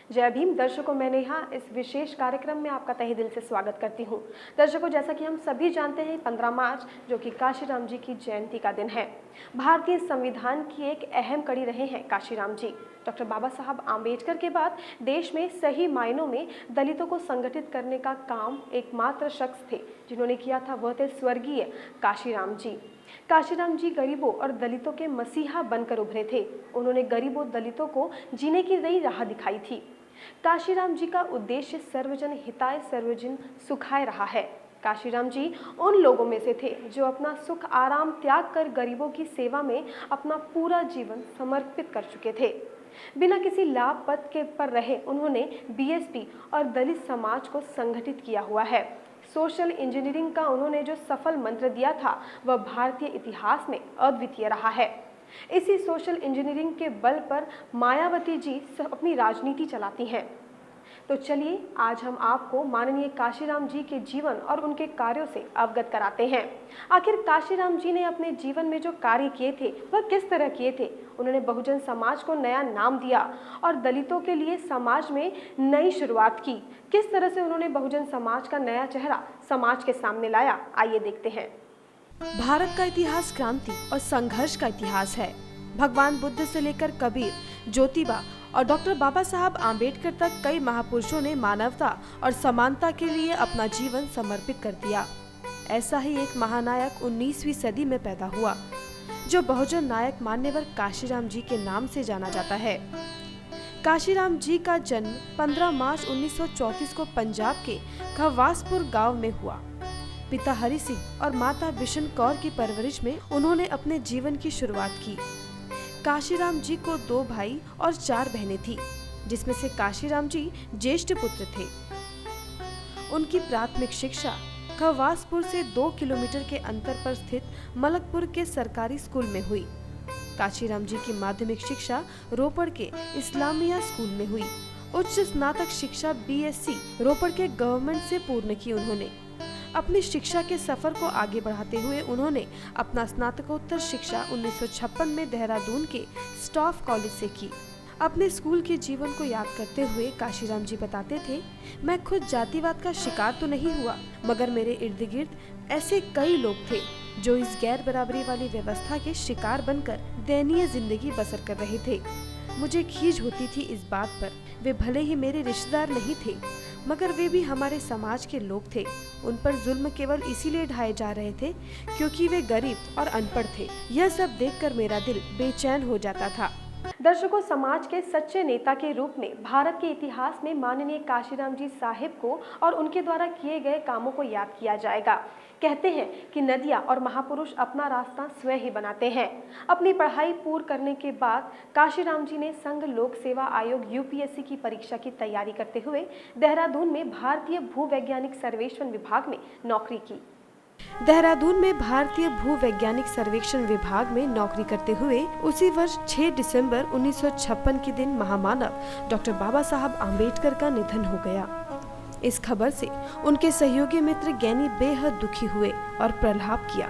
जय भीम दर्शकों, मैं नेहा इस विशेष कार्यक्रम में आपका तहे दिल से स्वागत करती हूं। दर्शकों, जैसा कि हम सभी जानते हैं, 15 मार्च जो कि काशीराम जी की जयंती का दिन है। भारतीय संविधान की एक अहम कड़ी रहे हैं काशीराम जी। डॉक्टर बाबा साहब आम्बेडकर के बाद देश में सही मायनों में दलितों को संगठित करने का काम एकमात्र शख्स थे जिन्होंने किया था, वह थे स्वर्गीय काशीराम जी। काशीराम जी गरीबों और दलितों के मसीहा बनकर उभरे थे। उन्होंने गरीबों दलितों को जीने की नई राह दिखाई थी। काशीराम जी का उद्देश्य सर्वजन हिताय सर्वजन सुखाय रहा है। काशीराम जी उन लोगों में से थे जो अपना सुख आराम त्याग कर गरीबों की सेवा में अपना पूरा जीवन समर्पित कर चुके थे। बिना किसी लाभ पद के पर रहे उन्होंने बीएसपी और दलित समाज को संगठित किया हुआ है। सोशल इंजीनियरिंग का उन्होंने जो सफल मंत्र दिया था, वह भारतीय इतिहास में अद्वितीय रहा है। इसी सोशल इंजीनियरिंग के बल पर मायावती जी अपनी राजनीति चलाती हैं। तो चलिए आज हम आपको माननीय काशीराम जी के जीवन और उनके कार्यों से अवगत कराते हैं। आखिर काशीराम जी ने अपने जीवन में जो कार्य किए थे वह किस तरह किए थे। उन्होंने बहुजन समाज को नया नाम दिया और दलितों के लिए समाज में नई शुरुआत की। किस तरह से उन्होंने बहुजन समाज का नया चेहरा समाज के सामने लाया, आइए देखते हैं। भारत का इतिहास क्रांति और संघर्ष का इतिहास है। भगवान बुद्ध से लेकर कबीर, ज्योतिबा और डॉक्टर बाबा साहब आम्बेडकर तक कई महापुरुषों ने मानवता और समानता के लिए अपना जीवन समर्पित कर दिया। ऐसा ही एक महानायक 19वीं सदी में पैदा हुआ जो बहुजन नायक मान्यवर काशीराम जी के नाम से जाना जाता है। काशीराम जी का जन्म 15 मार्च 1934 को पंजाब के खवासपुर गांव में हुआ। पिता हरि सिंह और माता बिशन कौर की परवरिश में उन्होंने अपने जीवन की शुरुआत की। काशीराम जी को 2 भाई और 4 बहनें थीं, जिसमें से काशीराम जी ज्येष्ठ पुत्र थे। उनकी प्राथमिक शिक्षा खवासपुर से 2 किलोमीटर के अंतर पर स्थित मलकपुर के सरकारी स्कूल में हुई। काशीराम जी की माध्यमिक शिक्षा रोपड़ के इस्लामिया स्कूल में हुई। उच्च स्नातक शिक्षा बीएससी रोपड़ के गवर्नमेंट से पूर्ण की उन्होंने। अपनी शिक्षा के सफर को आगे बढ़ाते हुए उन्होंने अपना स्नातकोत्तर शिक्षा 1956 में देहरादून के स्टाफ कॉलेज से की। अपने स्कूल के जीवन को याद करते हुए काशीराम जी बताते थे, मैं खुद जातिवाद का शिकार तो नहीं हुआ, मगर मेरे इर्द गिर्द ऐसे कई लोग थे जो इस गैर बराबरी वाली व्यवस्था के शिकार बनकर दयनीय जिंदगी बसर कर रहे थे। मुझे खीज होती थी इस बात पर, वे भले ही मेरे रिश्तेदार नहीं थे, मगर वे भी हमारे समाज के लोग थे। उन पर जुल्म केवल इसीलिए ढाए जा रहे थे क्योंकि वे गरीब और अनपढ़ थे। यह सब देखकर मेरा दिल बेचैन हो जाता था। दर्शकों, समाज के सच्चे नेता के रूप में भारत के इतिहास में माननीय काशीराम जी साहिब को और उनके द्वारा किए गए कामों को याद किया जाएगा। कहते हैं कि नदियां और महापुरुष अपना रास्ता स्वयं ही बनाते हैं। अपनी पढ़ाई पूर्ण करने के बाद काशीराम जी ने संघ लोक सेवा आयोग यूपीएससी की परीक्षा की तैयारी करते हुए देहरादून में भारतीय भूवैज्ञानिक सर्वेक्षण विभाग में नौकरी की। देहरादून में भारतीय भूवैज्ञानिक सर्वेक्षण विभाग में नौकरी करते हुए उसी वर्ष 6 दिसंबर 1956 के दिन महामानव डॉक्टर बाबा साहब आम्बेडकर का निधन हो गया। इस खबर से उनके सहयोगी मित्र ज्ञानी बेहद दुखी हुए और प्रलाप किया।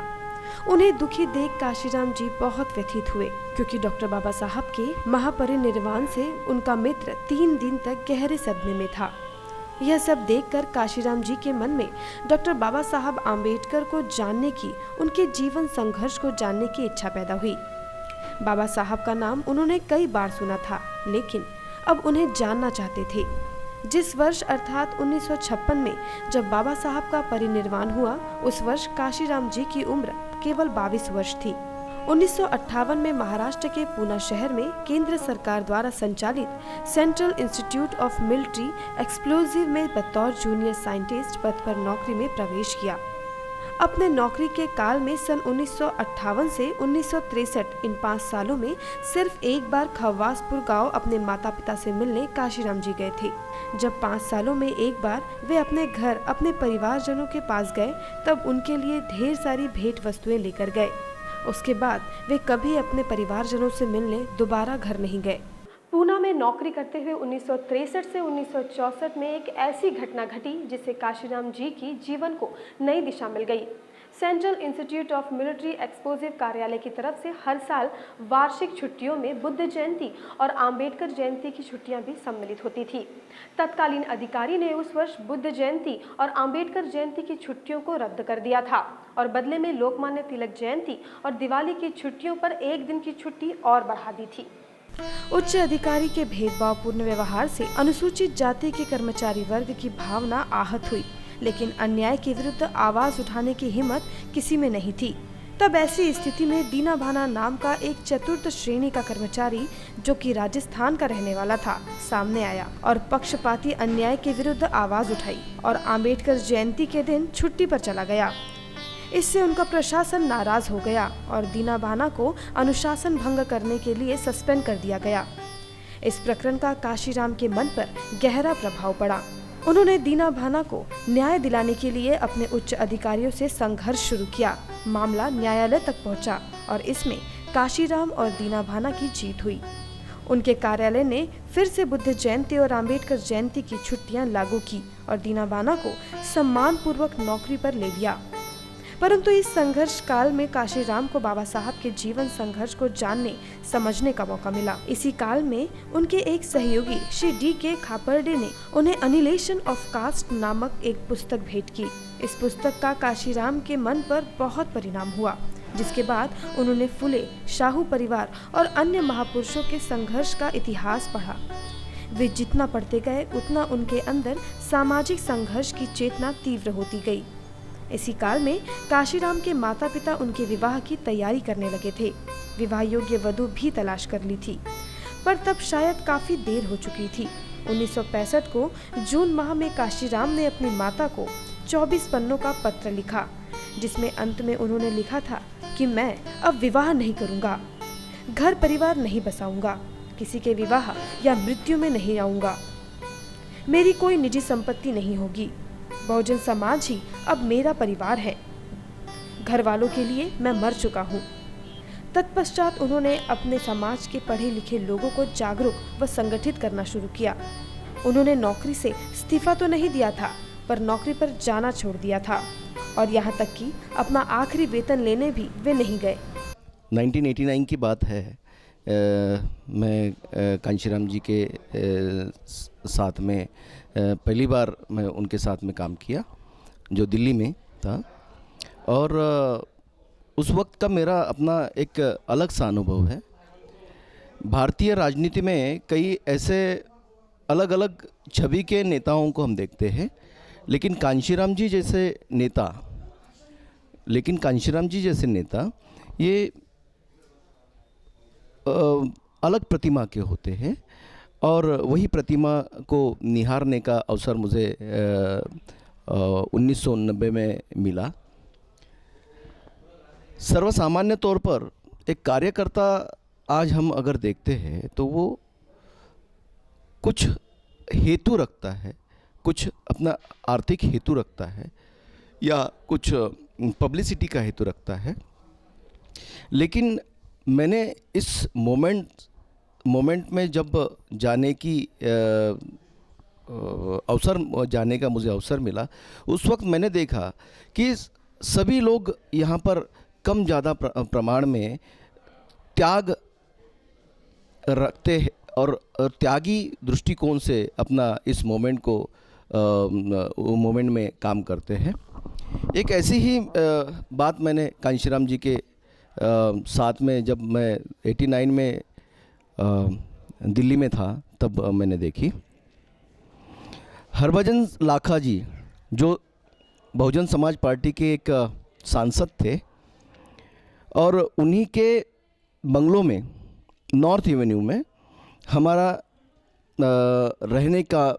उन्हें दुखी देख काशीराम जी बहुत व्यथित हुए क्योंकि डॉक्टर बाबा साहब के महापरिनिर्वाण से उनका मित्र 3 दिन तक गहरे सदमे में था। यह सब देखकर काशीराम जी के मन में डॉक्टर बाबा साहब आम्बेडकर को जानने की, उनके जीवन संघर्ष को जानने की इच्छा पैदा हुई। बाबा साहब का नाम उन्होंने कई बार सुना था, लेकिन अब उन्हें जानना चाहते थे। जिस वर्ष अर्थात 1956 में जब बाबा साहब का परिनिर्वाण हुआ, उस वर्ष काशीराम जी की उम्र केवल 22 वर्ष थी। 1958 में महाराष्ट्र के पूना शहर में केंद्र सरकार द्वारा संचालित central institute of military explosive में बतौर जूनियर साइंटिस्ट पद पर नौकरी में प्रवेश किया। अपने नौकरी के काल में सन 1958 से 1963 इन 5 सालों में सिर्फ एक बार खवासपुर गांव अपने माता पिता से मिलने काशीराम जी गए थे। जब 5 सालों में एक बार वे अपने घर अपने परिवारजनों के पास गए, तब उनके लिए ढेर सारी भेंट वस्तुएं लेकर गए। उसके बाद वे कभी अपने परिवारजनों से मिलने दोबारा घर नहीं गए। पूना में नौकरी करते हुए 1963 से 1964 में एक ऐसी घटना घटी जिससे काशीराम जी की जीवन को नई दिशा मिल गई। Central institute of military explosive कार्यालय की तरफ से हर साल वार्षिक छुट्टियों में बुद्ध जयंती और आम्बेडकर जयंती की छुट्टियां भी सम्मिलित होती थी। तत्कालीन अधिकारी ने उस वर्ष बुद्ध जयंती और आम्बेडकर जयंती की छुट्टियों को रद्द कर दिया था और बदले में लोकमान्य तिलक जयंती और दिवाली की छुट्टियों पर एक दिन की छुट्टी और बढ़ा दी थी। उच्च अधिकारी के भेदभावपूर्ण व्यवहार से अनुसूचित जाति के कर्मचारी वर्ग की भावना आहत हुई, लेकिन अन्याय के विरुद्ध आवाज उठाने की हिम्मत किसी में नहीं थी। तब ऐसी स्थिति में दीना भाना नाम का एक चतुर्थ श्रेणी का कर्मचारी, जो कि राजस्थान का रहने वाला था, सामने आया और पक्षपाती अन्याय के विरुद्ध आवाज उठाई और आम्बेडकर जयंती के दिन छुट्टी पर चला गया। इससे उनका प्रशासन नाराज हो गया और दीना भाना को अनुशासन भंग करने के लिए सस्पेंड कर दिया गया। इस प्रकरण का काशीराम के मन पर गहरा प्रभाव पड़ा। उन्होंने दीना भाना को न्याय दिलाने के लिए अपने उच्च अधिकारियों से संघर्ष शुरू किया। मामला न्यायालय तक पहुंचा और इसमें काशीराम और दीना भाना की जीत हुई। उनके कार्यालय ने फिर से बुद्ध जयंती और आम्बेडकर जयंती की छुट्टियां लागू की और दीना भाना को सम्मान पूर्वक नौकरी पर ले लिया। परंतु इस संघर्ष काल में काशीराम को बाबा साहब के जीवन संघर्ष को जानने समझने का मौका मिला। इसी काल में उनके एक सहयोगी श्री D.K. खापर्डे ने उन्हें अनिलेशन ऑफ कास्ट नामक एक पुस्तक भेंट की। इस पुस्तक का काशीराम के मन पर बहुत परिणाम हुआ, जिसके बाद उन्होंने फुले, शाहू परिवार और अन्य महापुरुषों के संघर्ष का इतिहास पढ़ा। वे जितना पढ़ते गए उतना उनके अंदर सामाजिक संघर्ष की चेतना तीव्र होती गई। इसी काल में काशीराम के माता पिता उनके विवाह की तैयारी करने लगे थे। विवाह योग्य वधू भी तलाश कर ली थी, पर तब शायद काफी देर हो चुकी थी। 1965 को जून माह में काशीराम ने अपनी माता को 24 पन्नों का पत्र लिखा, जिसमें अंत में उन्होंने लिखा था कि मैं अब विवाह नहीं करूंगा, घर परिवार नहीं बसाऊंगा, किसी के विवाह या मृत्यु में नहीं आऊंगा, मेरी कोई निजी संपत्ति नहीं होगी, बहुजन समाज ही अब मेरा परिवार है, घर वालों के लिए मैं मर चुका हूँ। तत्पश्चात उन्होंने अपने समाज के पढ़े लिखे लोगों को जागरूक व संगठित करना शुरू किया। उन्होंने नौकरी से इस्तीफा तो नहीं दिया था, पर नौकरी पर जाना छोड़ दिया था और यहाँ तक कि अपना आखिरी वेतन लेने भी वे नहीं गए। 1989 की बात है। मैं कांशीराम जी के साथ में पहली बार मैं उनके साथ में काम किया, जो दिल्ली में था, और उस वक्त का मेरा अपना एक अलग सा अनुभव है। भारतीय राजनीति में कई ऐसे अलग अलग छवि के नेताओं को हम देखते हैं, लेकिन कांशीराम जी जैसे नेता ये अलग प्रतिमा के होते हैं, और वही प्रतिमा को निहारने का अवसर मुझे 1990 में मिला। सर्वसामान्य तौर पर एक कार्यकर्ता आज हम अगर देखते हैं तो वो कुछ हेतु रखता है, कुछ अपना आर्थिक हेतु रखता है या कुछ पब्लिसिटी का हेतु रखता है। लेकिन मैंने इस मोमेंट में जब जाने का मुझे अवसर मिला, उस वक्त मैंने देखा कि सभी लोग यहाँ पर कम ज़्यादा प्रमाण में त्याग रखते हैं और त्यागी दृष्टिकोण से अपना इस मोमेंट में काम करते हैं। एक ऐसी ही बात मैंने कांशीराम जी के साथ में जब मैं 89 में दिल्ली में था तब मैंने देखी। हरभजन लाखा जी जो बहुजन समाज पार्टी के एक सांसद थे, और उन्हीं के बंगलों में नॉर्थ एवेन्यू में हमारा रहने का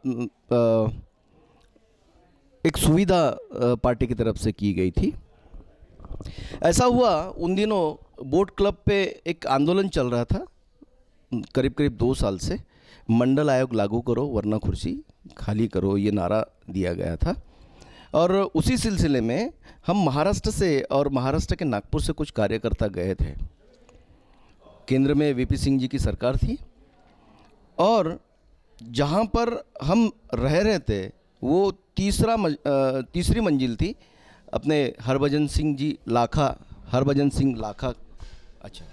एक सुविधा पार्टी की तरफ से की गई थी। ऐसा हुआ, उन दिनों बोट क्लब पे एक आंदोलन चल रहा था करीब 2 साल से। मंडल आयोग लागू करो वरना कुर्सी खाली करो, ये नारा दिया गया था। और उसी सिलसिले में हम महाराष्ट्र से और महाराष्ट्र के नागपुर से कुछ कार्यकर्ता गए थे। केंद्र में वीपी सिंह जी की सरकार थी, और जहाँ पर हम रह रहे थे वो तीसरी मंजिल थी अपने हरभजन सिंह लाखा, अच्छा,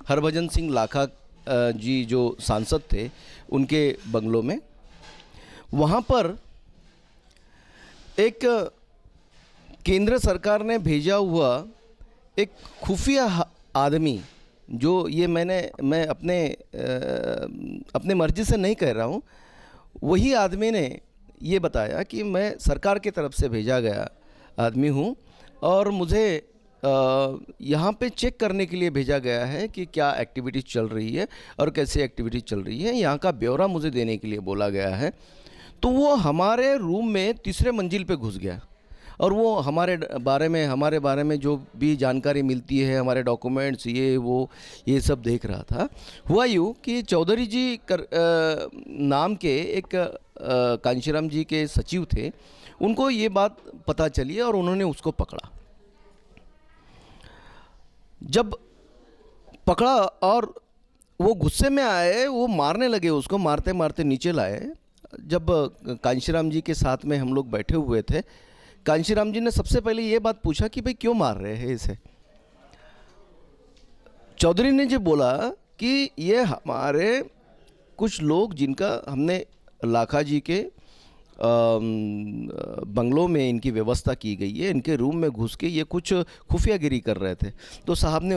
हरभजन सिंह लाखा जी जो सांसद थे उनके बंगलों में, वहाँ पर एक केंद्र सरकार ने भेजा हुआ एक खुफिया आदमी, जो ये मैं अपने मर्जी से नहीं कह रहा हूँ, वही आदमी ने ये बताया कि मैं सरकार की तरफ से भेजा गया आदमी हूँ और मुझे यहाँ पे चेक करने के लिए भेजा गया है कि क्या एक्टिविटीज़ चल रही है और कैसे एक्टिविटीज़ चल रही है, यहाँ का ब्यौरा मुझे देने के लिए बोला गया है। तो वो हमारे रूम में तीसरे मंजिल पे घुस गया और वो हमारे बारे में जो भी जानकारी मिलती है, हमारे डॉक्यूमेंट्स ये सब देख रहा था। हुआ यूँ कि चौधरी जी नाम के एक कांशीराम जी के सचिव थे, उनको ये बात पता चली और उन्होंने उसको पकड़ा। जब पकड़ा और वो गुस्से में आए, वो मारने लगे, उसको मारते मारते नीचे लाए। जब कांशीराम जी के साथ में हम लोग बैठे हुए थे, कांशीराम जी ने सबसे पहले ये बात पूछा कि भाई क्यों मार रहे हैं इसे। चौधरी ने जो बोला कि ये हमारे कुछ लोग जिनका हमने लाखा जी के बंगलों में इनकी व्यवस्था की गई है, इनके रूम में घुस के ये कुछ खुफियागिरी कर रहे थे। तो साहब ने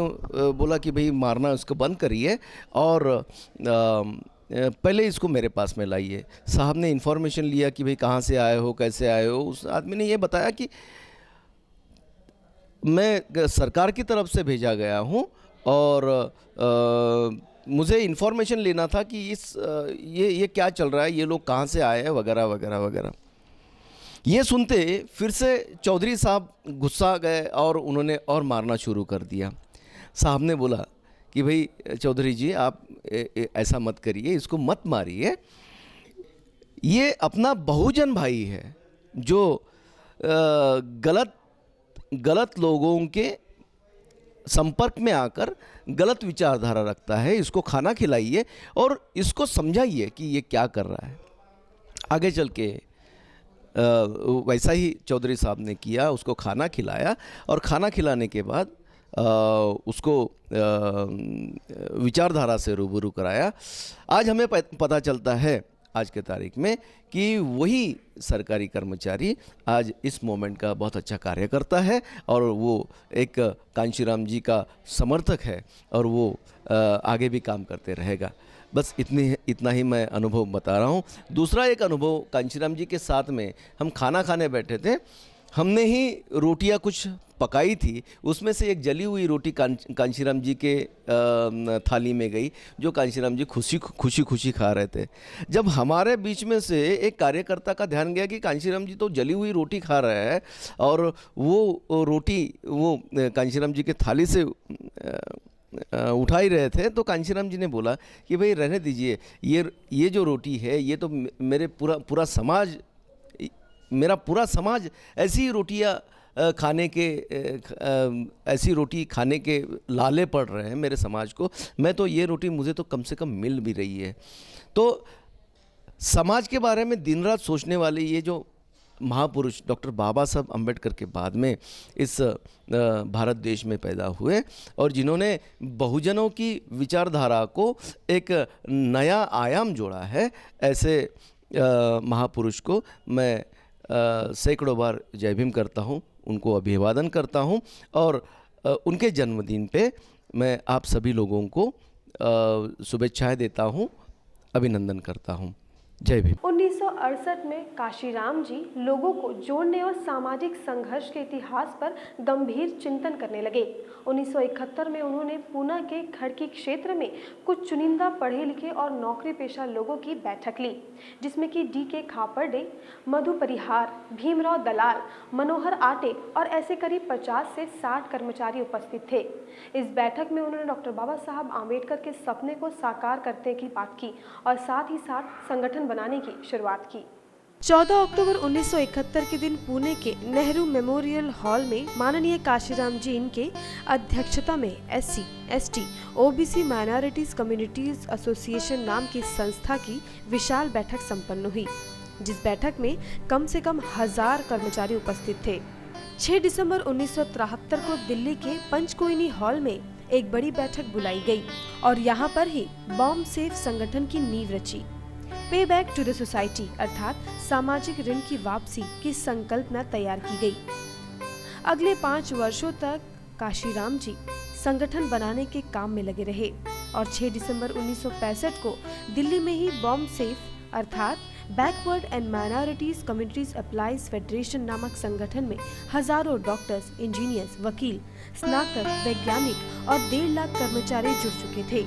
बोला कि भाई मारना इसको बंद करिए और पहले इसको मेरे पास में लाइए। साहब ने इन्फॉर्मेशन लिया कि भाई कहाँ से आए हो, कैसे आए हो। उस आदमी ने ये बताया कि मैं सरकार की तरफ से भेजा गया हूँ और मुझे इन्फॉर्मेशन लेना था कि ये क्या चल रहा है, ये लोग कहाँ से आए हैं, वगैरह वगैरह वगैरह। ये सुनते फिर से चौधरी साहब गुस्सा गए और उन्होंने और मारना शुरू कर दिया। साहब ने बोला कि भाई चौधरी जी आप ऐसा मत करिए, इसको मत मारिए, ये अपना बहुजन भाई है जो गलत लोगों के संपर्क में आकर गलत विचारधारा रखता है। इसको खाना खिलाइए और इसको समझाइए कि ये क्या कर रहा है। आगे चल के वैसा ही चौधरी साहब ने किया, उसको खाना खिलाया और खाना खिलाने के बाद उसको विचारधारा से रूबरू कराया। आज हमें पता चलता है आज के तारीख में कि वही सरकारी कर्मचारी आज इस मोमेंट का बहुत अच्छा कार्य करता है और वो एक कांशीराम जी का समर्थक है और वो आगे भी काम करते रहेगा। बस इतना ही मैं अनुभव बता रहा हूँ। दूसरा एक अनुभव, कांशीराम जी के साथ में हम खाना खाने बैठे थे, हमने ही रोटियां कुछ पकाई थी, उसमें से एक जली हुई रोटी कांशीराम जी के थाली में गई, जो कांशीराम जी खुशी खा रहे थे। जब हमारे बीच में से एक कार्यकर्ता का ध्यान गया कि कांशीराम जी तो जली हुई रोटी खा रहे हैं और वो रोटी वो कांशीराम जी के थाली से उठा ही रहे थे, तो कांशीराम जी ने बोला कि भाई रहने दीजिए, ये जो रोटी है ये तो मेरा पूरा समाज ऐसी रोटियां ऐसी रोटी खाने के लाले पड़ रहे हैं मेरे समाज को। मैं तो ये रोटी मुझे तो कम से कम मिल भी रही है। तो समाज के बारे में दिन रात सोचने वाले ये जो महापुरुष डॉक्टर बाबा साहब अम्बेडकर के बाद में इस भारत देश में पैदा हुए और जिन्होंने बहुजनों की विचारधारा को एक नया आयाम जोड़ा है, ऐसे महापुरुष को मैं सैकड़ों बार जय भीम करता हूँ, उनको अभिवादन करता हूँ और उनके जन्मदिन पे मैं आप सभी लोगों को शुभेच्छाएं देता हूँ, अभिनंदन करता हूँ। जय भीम। 1968 में काशीराम जी लोगों को जोड़ने और सामाजिक संघर्ष के इतिहास पर गंभीर चिंतन करने लगे। 1971 में उन्होंने पूना के खड़की क्षेत्र में कुछ चुनिंदा पढ़े लिखे और नौकरी पेशा लोगों की बैठक ली, जिसमें कि D.K. खापर्डे, मधु परिहार, भीमराव दलाल, मनोहर आटे और ऐसे करीब 50 से 60 कर्मचारी उपस्थित थे। इस बैठक में उन्होंने डॉक्टर बाबा साहब आम्बेडकर के सपने को साकार करने की बात की और साथ ही साथ संगठन बनाने की शुरुआत की। 14 अक्टूबर 1971 के दिन पुणे के नेहरू मेमोरियल हॉल में माननीय काशीराम जी इनके अध्यक्षता में SC, ST, OBC minorities communities association नाम की संस्था की विशाल बैठक संपन्न हुई, जिस बैठक में कम से कम 1000 कर्मचारी उपस्थित थे। 6 दिसंबर 1973 को दिल्ली के पंचकोइनी हॉल में एक बड़ी बैठक बुलाई गई और यहाँ पर ही बॉम्ब सेफ संगठन की नींव रची। पे बैक टू द सोसाइटी अर्थात सामाजिक ऋण की वापसी की संकल्पना तैयार की गई। अगले 5 वर्षों तक काशीराम जी संगठन बनाने के काम में लगे रहे और 6 दिसंबर 1965 को दिल्ली में ही बॉम्ब सेफ अर्थात backward and minorities communities applies federation नामक संगठन में हजारों डॉक्टर्स, इंजीनियर्स, वकील, स्नातक, वैज्ञानिक और 1.5 लाख कर्मचारी जुड़ चुके थे।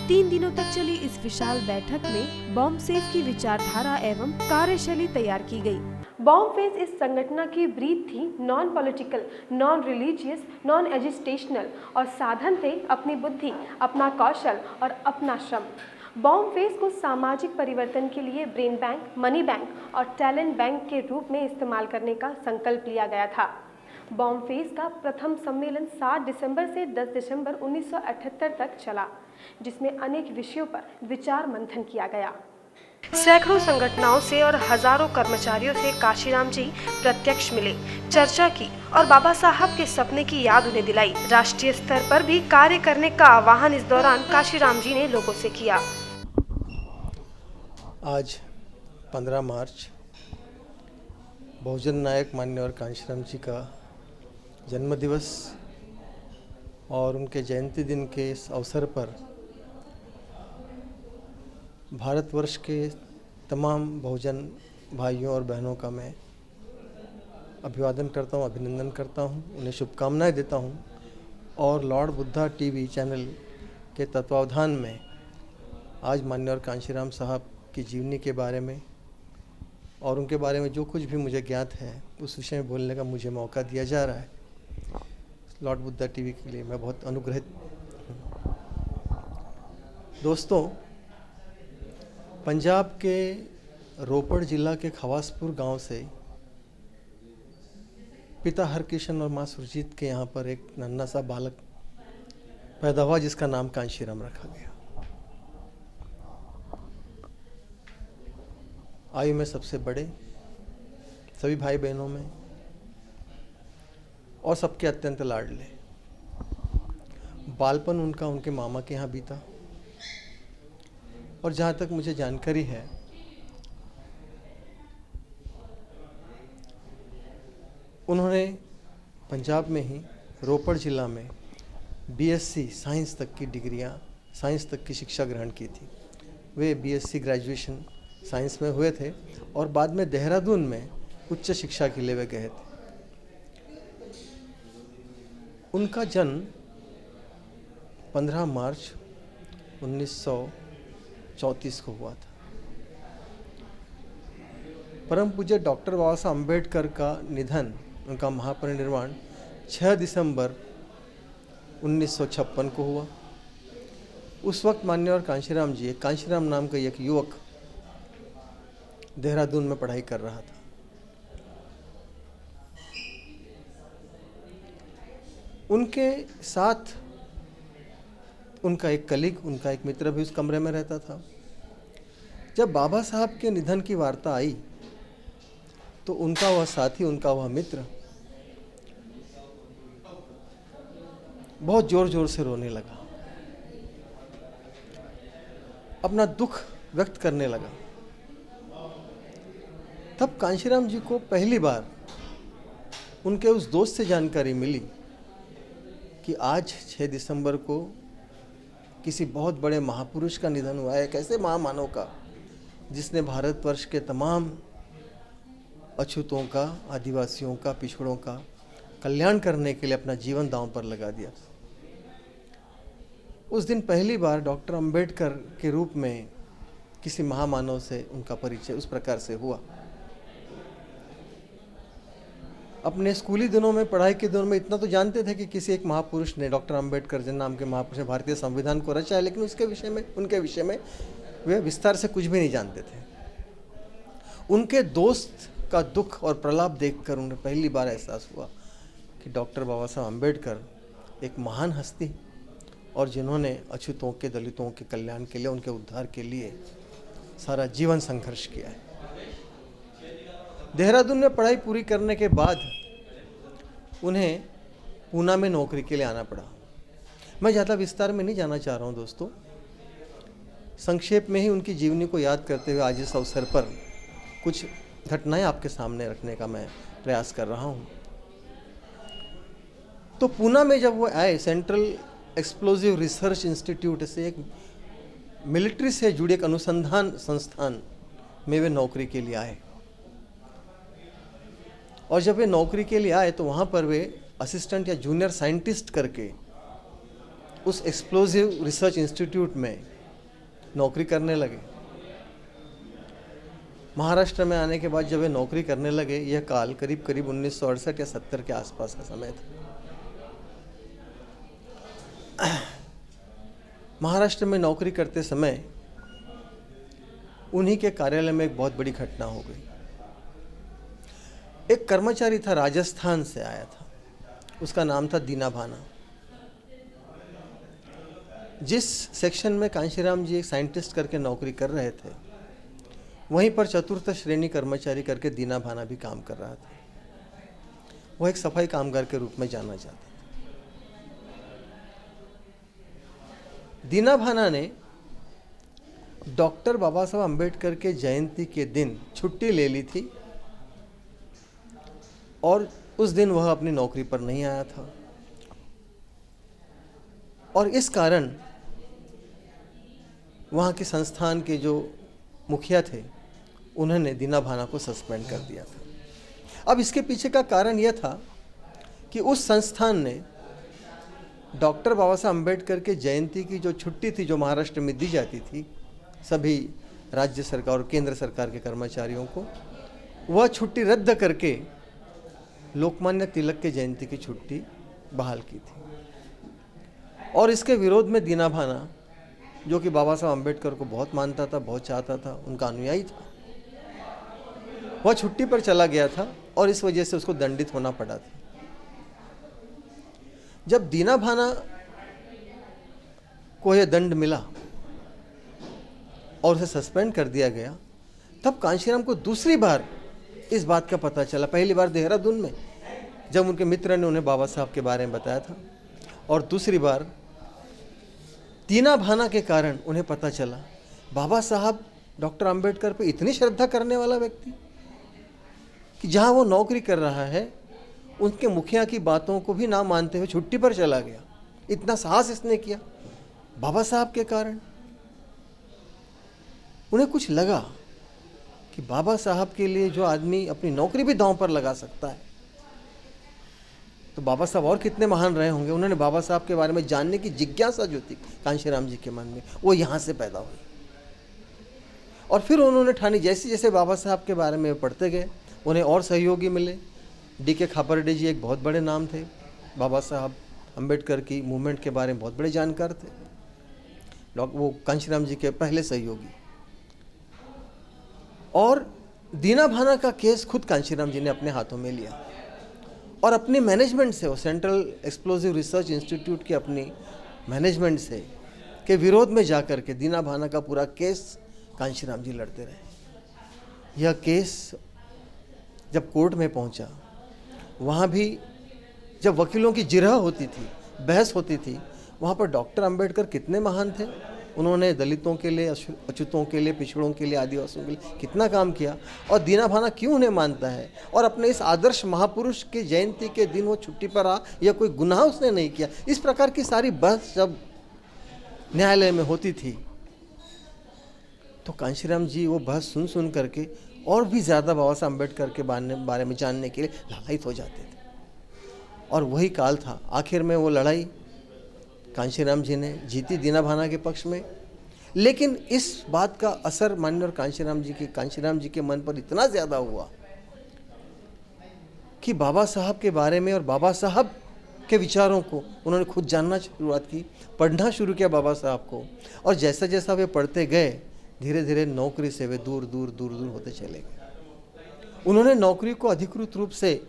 3 दिनों तक चली इस विशाल बैठक में बॉम्ब सेफ की विचारधारा एवं कार्यशैली तैयार की गई। बॉम्ब फेस इस संगठन की ब्रीथ थी non political, non religious, non agitational और साधन थे अपनी बुद्धि, अपना कौशल और अपना श्रम। बॉम्ब फेस को सामाजिक परिवर्तन के लिए ब्रेन बैंक, मनी बैंक और टैलेंट बैंक के रूप में इस्तेमाल करने का संकल्प लिया गया था। बॉम्ब फेस का प्रथम सम्मेलन 7 दिसंबर से 10 दिसंबर 1978 तक चला, जिसमें अनेक विषयों पर विचार मंथन किया गया। सैकड़ों संगठनों से और हजारों कर्मचारियों से काशीराम जी प्रत्यक्ष मिले, चर्चा की और बाबा साहब के सपने की याद उन्हें दिलाई। राष्ट्रीय स्तर पर भी कार्य करने का आह्वान इस दौरान काशीराम जी ने लोगों से किया। आज 15 मार्च बहुजन नायक माननीय कांशीराम जी का जन्मदिवस और उनके जयंती दिन के इस अवसर पर भारतवर्ष के तमाम बहुजन भाइयों और बहनों का मैं अभिवादन करता हूँ, अभिनंदन करता हूँ, उन्हें शुभकामनाएं देता हूँ और लॉर्ड बुद्धा टीवी चैनल के तत्वावधान में आज माननीय कांशीराम साहब की जीवनी के बारे में और उनके बारे में जो कुछ भी मुझे ज्ञात है उस विषय में बोलने का मुझे मौका दिया जा रहा है। लॉर्ड बुद्धा टीवी के लिए मैं बहुत अनुग्रहित हूँ। दोस्तों, पंजाब के रोपड़ जिला के खवासपुर गांव से पिता हरकिशन और माँ सुरजीत के यहाँ पर एक नन्हा सा बालक पैदा हुआ जिसका नाम कांशीराम रखा गया। आयु में सबसे बड़े, सभी भाई बहनों में और सबके अत्यंत लाडले। बालपन उनका उनके मामा के यहाँ बीता और जहाँ तक मुझे जानकारी है उन्होंने पंजाब में ही रोपड़ जिला में बीएससी साइंस तक की डिग्रियाँ, साइंस तक की शिक्षा ग्रहण की थी। वे बीएससी ग्रेजुएशन साइंस में हुए थे और बाद में देहरादून में उच्च शिक्षा के लिए वे गए थे। उनका जन्म 15 मार्च 1934 को हुआ था। परम पूज्य डॉक्टर बाबा साहब अम्बेडकर का निधन, उनका महापरिनिर्वाण 6 दिसंबर 1956 को हुआ। उस वक्त माननीय कांशीराम जी, कांशीराम नाम का एक युवक देहरादून में पढ़ाई कर रहा था। उनके साथ उनका एक कलीग, उनका एक मित्र भी उस कमरे में रहता था। जब बाबा साहब के निधन की वार्ता आई तो उनका वह साथी, उनका वह मित्र बहुत जोर जोर से रोने लगा, अपना दुख व्यक्त करने लगा। तब कांशीराम जी को पहली बार उनके उस दोस्त से जानकारी मिली कि आज 6 दिसंबर को किसी बहुत बड़े महापुरुष का निधन हुआ है, एक ऐसे महामानव का जिसने भारतवर्ष के तमाम अछूतों का, आदिवासियों का, पिछड़ों का कल्याण करने के लिए अपना जीवन दांव पर लगा दिया। उस दिन पहली बार डॉक्टर अंबेडकर के रूप में किसी महामानव से उनका परिचय उस प्रकार से हुआ। अपने स्कूली दिनों में, पढ़ाई के दिनों में इतना तो जानते थे कि किसी एक महापुरुष ने, डॉक्टर अंबेडकर जिन नाम के महापुरुष ने भारतीय संविधान को रचा है, लेकिन उसके विषय में, उनके विषय में वे विस्तार से कुछ भी नहीं जानते थे। उनके दोस्त का दुख और प्रलाप देखकर उन्हें पहली बार एहसास हुआ कि डॉक्टर बाबा साहब अम्बेडकर एक महान हस्ती और जिन्होंने अछूतों के, दलितों के कल्याण के लिए, उनके उद्धार के लिए सारा जीवन संघर्ष किया है। देहरादून में पढ़ाई पूरी करने के बाद उन्हें पूना में नौकरी के लिए आना पड़ा। मैं ज़्यादा विस्तार में नहीं जाना चाह रहा हूँ दोस्तों, संक्षेप में ही उनकी जीवनी को याद करते हुए आज इस अवसर पर कुछ घटनाएं आपके सामने रखने का मैं प्रयास कर रहा हूँ। तो पूना में जब वो आए, सेंट्रल एक्सप्लोजिव रिसर्च इंस्टीट्यूट से, एक मिलिट्री से जुड़े एक अनुसंधान संस्थान में वे नौकरी के लिए आए। और जब वे नौकरी के लिए आए तो वहाँ पर वे असिस्टेंट या जूनियर साइंटिस्ट करके उस एक्सप्लोजिव रिसर्च इंस्टीट्यूट में नौकरी करने लगे। महाराष्ट्र में आने के बाद जब वे नौकरी करने लगे, यह काल करीब करीब 1968 या 70 के आसपास का समय था। महाराष्ट्र में नौकरी करते समय उन्हीं के कार्यालय में एक बहुत बड़ी घटना हो गई। एक कर्मचारी था, राजस्थान से आया था, उसका नाम था दीना भाना। जिस सेक्शन में कांशीराम जी एक साइंटिस्ट करके नौकरी कर रहे थे, वहीं पर चतुर्थ श्रेणी कर्मचारी करके दीना भाना भी काम कर रहा था। वह एक सफाई कामगार के रूप में जाना जाता था। दीना भाना ने डॉक्टर बाबा साहब अम्बेडकर के जयंती के दिन छुट्टी ले ली थी और उस दिन वह अपनी नौकरी पर नहीं आया था। और इस कारण वहाँ के संस्थान के जो मुखिया थे, उन्होंने दीना भाना को सस्पेंड कर दिया था। अब इसके पीछे का कारण यह था कि उस संस्थान ने डॉक्टर बाबा साहब अम्बेडकर के जयंती की जो छुट्टी थी, जो महाराष्ट्र में दी जाती थी सभी राज्य सरकार और केंद्र सरकार के कर्मचारियों को, वह छुट्टी रद्द करके लोकमान्य तिलक के जयंती की छुट्टी बहाल की थी। और इसके विरोध में दीना भाना, जो कि बाबा साहब अम्बेडकर को बहुत मानता था, बहुत चाहता था, उनका अनुयायी था, वह छुट्टी पर चला गया था और इस वजह से उसको दंडित होना पड़ा था। जब दीना भाना को यह दंड मिला और उसे सस्पेंड कर दिया गया, तब कांशीराम को दूसरी बार इस बात का पता चला। पहली बार देहरादून में जब उनके मित्र ने उन्हें बाबा साहब के बारे में बताया था, और दूसरी बार दीना भाना के कारण उन्हें पता चला बाबा साहब डॉक्टर अंबेडकर पे इतनी श्रद्धा करने वाला व्यक्ति कि जहाँ वो नौकरी कर रहा है, उनके मुखिया की बातों को भी ना मानते हुए छुट्टी पर चला गया। इतना साहस इसने किया बाबा साहब के कारण। उन्हें कुछ लगा कि बाबा साहब के लिए जो आदमी अपनी नौकरी भी दांव पर लगा सकता है, तो बाबा साहब और कितने महान रहे होंगे। उन्होंने बाबा साहब के बारे में जानने की जिज्ञासा जो थी कांशीराम जी के मन में, वो यहाँ से पैदा हुई। और फिर उन्होंने ठानी, जैसे जैसे बाबा साहब के बारे में पढ़ते गए, उन्हें और सहयोगी मिले। D.K. खापर्डे जी एक बहुत बड़े नाम थे, बाबा साहब अम्बेडकर की मूवमेंट के बारे में बहुत बड़े जानकार थे, वो कांशीराम जी के पहले सहयोगी। और दीना भाना का केस खुद कांशीराम जी ने अपने हाथों में लिया और अपने मैनेजमेंट से, वो सेंट्रल एक्सप्लोजिव रिसर्च इंस्टीट्यूट की अपनी मैनेजमेंट से के विरोध में जाकर के दीना भाना का पूरा केस कांशीराम जी लड़ते रहे। यह केस जब कोर्ट में पहुंचा, वहाँ भी जब वकीलों की जिरह होती थी, बहस होती थी, वहाँ पर डॉक्टर अंबेडकर कितने महान थे। उन्होंने दलितों के लिए, अछूतों के लिए, पिछड़ों के लिए, आदिवासियों के लिए कितना काम किया, और दीना भाना क्यों उन्हें मानता है। और अपने इस आदर्श महापुरुष की जयंती के दिन वो छुट्टी पर आ, या कोई गुनाह उसने नहीं किया। इस प्रकार की सारी बहस जब न्यायालय में होती थी, तो कांशीराम जी वो बहस सुन सुन करके और भी ज़्यादा बाबा साहब अम्बेडकर के बारे में जानने के लिए लालायित हो जाते थे। और वही काल था, आखिर में वो लड़ाई कांशीराम जी ने जीती दीना भाना के पक्ष में। लेकिन इस बात का असर माननीय कांशीराम जी के मन पर इतना ज़्यादा हुआ कि बाबा साहब के बारे में और बाबा साहब के विचारों को उन्होंने खुद जानना शुरुआत की, पढ़ना शुरू किया बाबा साहब को। और जैसा जैसा वे पढ़ते गए, धीरे धीरे नौकरी से वे दूर दूर होते चले गए। उन्होंने नौकरी को अधिकृत रूप से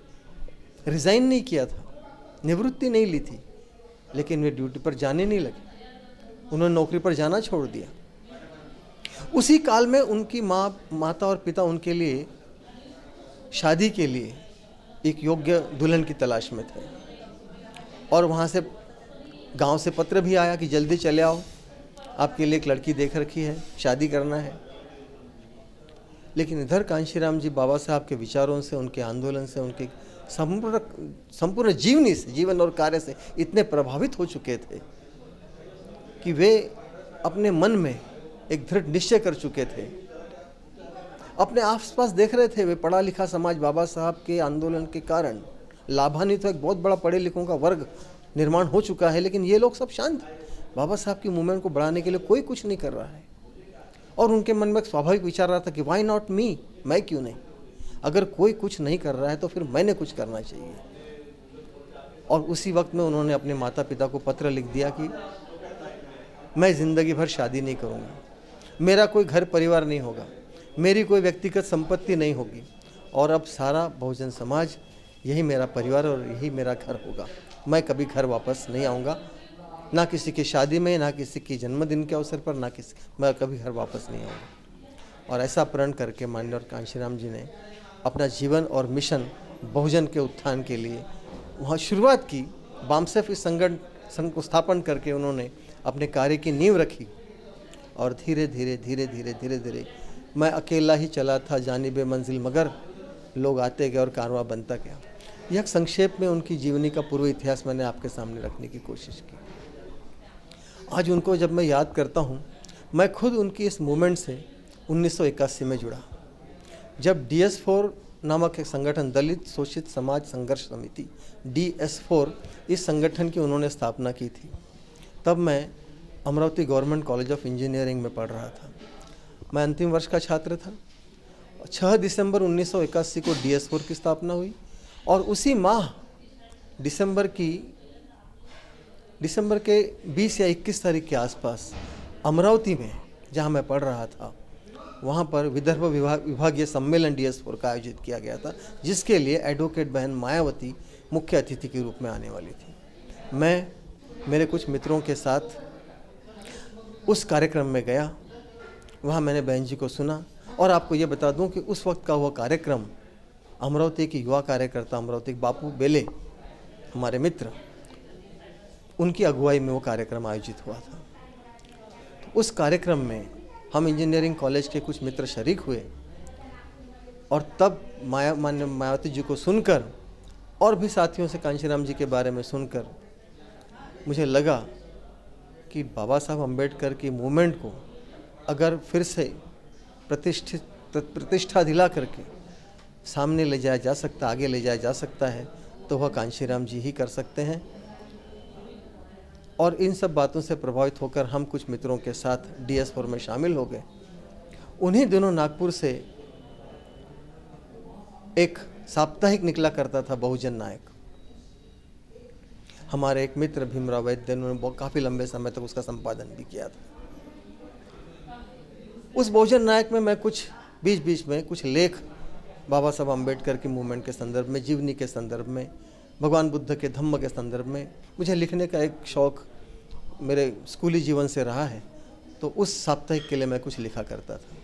रिज़ाइन नहीं किया था, निवृत्ति नहीं ली थी, लेकिन वे ड्यूटी पर जाने नहीं लगे। उन्होंने नौकरी पर जाना छोड़ दिया। उसी काल में उनकी माता और पिता उनके लिए शादी के लिए एक योग्य दुल्हन की तलाश में थे और वहाँ से गांव से पत्र भी आया कि जल्दी चले आओ, आपके लिए एक लड़की देख रखी है, शादी करना है। लेकिन इधर कांशीराम जी बाबा साहब के विचारों से, उनके आंदोलन से, उनके संपूर्ण जीवनी से, जीवन और कार्य से इतने प्रभावित हो चुके थे कि वे अपने मन में एक दृढ़ निश्चय कर चुके थे। अपने आसपास देख रहे थे, वे पढ़ा लिखा समाज बाबा साहब के आंदोलन के कारण लाभान्वित तो एक बहुत बड़ा पढ़े लिखों का वर्ग निर्माण हो चुका है, लेकिन ये लोग सब शांत। बाबा साहब की मूवमेंट को बढ़ाने के लिए कोई कुछ नहीं कर रहा है और उनके मन में एक स्वाभाविक विचार रहा था कि वाई नॉट मी, मैं क्यों नहीं। अगर कोई कुछ नहीं कर रहा है तो फिर मैंने कुछ करना चाहिए। और उसी वक्त में उन्होंने अपने माता पिता को पत्र लिख दिया कि मैं ज़िंदगी भर शादी नहीं करूँगा, मेरा कोई घर परिवार नहीं होगा, मेरी कोई व्यक्तिगत संपत्ति नहीं होगी और अब सारा बहुजन समाज यही मेरा परिवार और यही मेरा घर होगा। मैं कभी घर वापस नहीं आऊँगा, ना किसी की शादी में, ना किसी की जन्मदिन के अवसर पर, मैं कभी घर वापस नहीं आऊँगा। और ऐसा प्रण करके माननीय कांशीराम जी ने अपना जीवन और मिशन बहुजन के उत्थान के लिए वहाँ शुरुआत की। बामसेफ इस संगठन को स्थापन करके उन्होंने अपने कार्य की नींव रखी और धीरे धीरे मैं अकेला ही चला था जानिबे मंजिल, मगर लोग आते गए और कारवां बनता गया। यह संक्षेप में उनकी जीवनी का पूर्व इतिहास मैंने आपके सामने रखने की कोशिश की। आज उनको जब मैं याद करता हूँ, मैं खुद उनकी इस मूवमेंट से 1981 में जुड़ा, जब DS4 नामक एक संगठन, दलित शोषित समाज संघर्ष समिति DS4, इस संगठन की उन्होंने स्थापना की थी। तब मैं Amravati government college of engineering में पढ़ रहा था। मैं अंतिम वर्ष का छात्र था। 6 दिसंबर 1981 को DS4 की स्थापना हुई और उसी माह दिसंबर के 20 या 21 तारीख के आसपास अमरावती में, जहां मैं पढ़ रहा था, वहां पर विदर्भ विभागीय सम्मेलन DS4 का आयोजित किया गया था, जिसके लिए एडवोकेट बहन मायावती मुख्य अतिथि के रूप में आने वाली थी। मैं मेरे कुछ मित्रों के साथ उस कार्यक्रम में गया। वहाँ मैंने बहन जी को सुना और आपको ये बता दूं कि उस वक्त का हुआ कार्यक्रम अमरावती के युवा कार्यकर्ता, अमरावती के बापू बेले, हमारे मित्र, उनकी अगुवाई में वो कार्यक्रम आयोजित हुआ था। तो उस कार्यक्रम में हम इंजीनियरिंग कॉलेज के कुछ मित्र शरीक हुए और तब माननीय मायावती जी को सुनकर और भी साथियों से कांशीराम जी के बारे में सुनकर मुझे लगा कि बाबा साहब अम्बेडकर की मूवमेंट को अगर फिर से प्रतिष्ठा दिला करके सामने ले जाया जा सकता, आगे ले जाया जा सकता है, तो वह कांशीराम जी ही कर सकते हैं। और इन सब बातों से प्रभावित होकर हम कुछ मित्रों के साथ DS4 में शामिल हो गए। उन्हीं दिनों नागपुर से एक साप्ताहिक निकला करता था, बहुजन नायक। हमारे एक मित्र भीमराव वैद्य, उन्होंने काफ़ी लंबे समय तक उसका संपादन भी किया था। उस बहुजन नायक में मैं कुछ बीच में कुछ लेख बाबा साहब अम्बेडकर की मूवमेंट के संदर्भ में, जीवनी के संदर्भ में, भगवान बुद्ध के धम्म के संदर्भ में, मुझे लिखने का एक शौक़ मेरे स्कूली जीवन से रहा है। तो उस साप्ताहिक के लिए मैं कुछ लिखा करता था।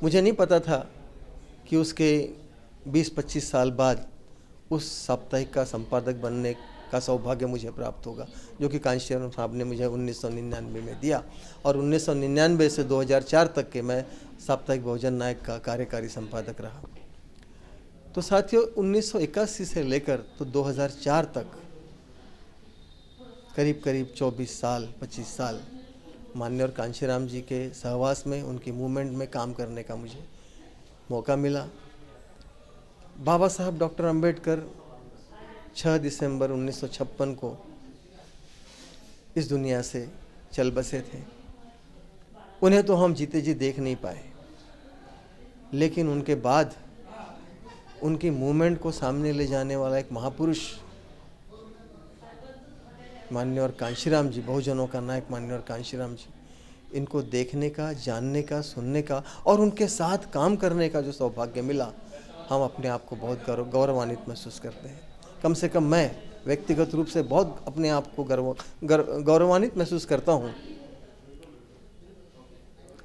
मुझे नहीं पता था कि उसके 20-25 साल बाद उस साप्ताहिक का संपादक बनने का सौभाग्य मुझे प्राप्त होगा, जो कि कांशीराम साहब ने मुझे 1999 में दिया। और 1999 से 2004 तक के मैं साप्ताहिक बहुजन नायक का कार्यकारी संपादक रहा। तो साथियों, 1981 से लेकर तो 2004 तक करीब 24 साल 25 साल माननीय कांशीराम जी के सहवास में, उनकी मूवमेंट में काम करने का मुझे मौका मिला। बाबा साहब डॉक्टर अम्बेडकर 6 दिसंबर 1956 को इस दुनिया से चल बसे थे। उन्हें तो हम जीते जी देख नहीं पाए, लेकिन उनके बाद उनकी मूवमेंट को सामने ले जाने वाला एक महापुरुष माननीय कांशीराम जी, बहुजनों का नायक माननीय कांशीराम जी, इनको देखने का, जानने का, सुनने का और उनके साथ काम करने का जो सौभाग्य मिला, हम अपने आप को बहुत गौरवान्वित महसूस करते हैं। कम से कम मैं व्यक्तिगत रूप से बहुत अपने आप को गौरवान्वित महसूस करता हूँ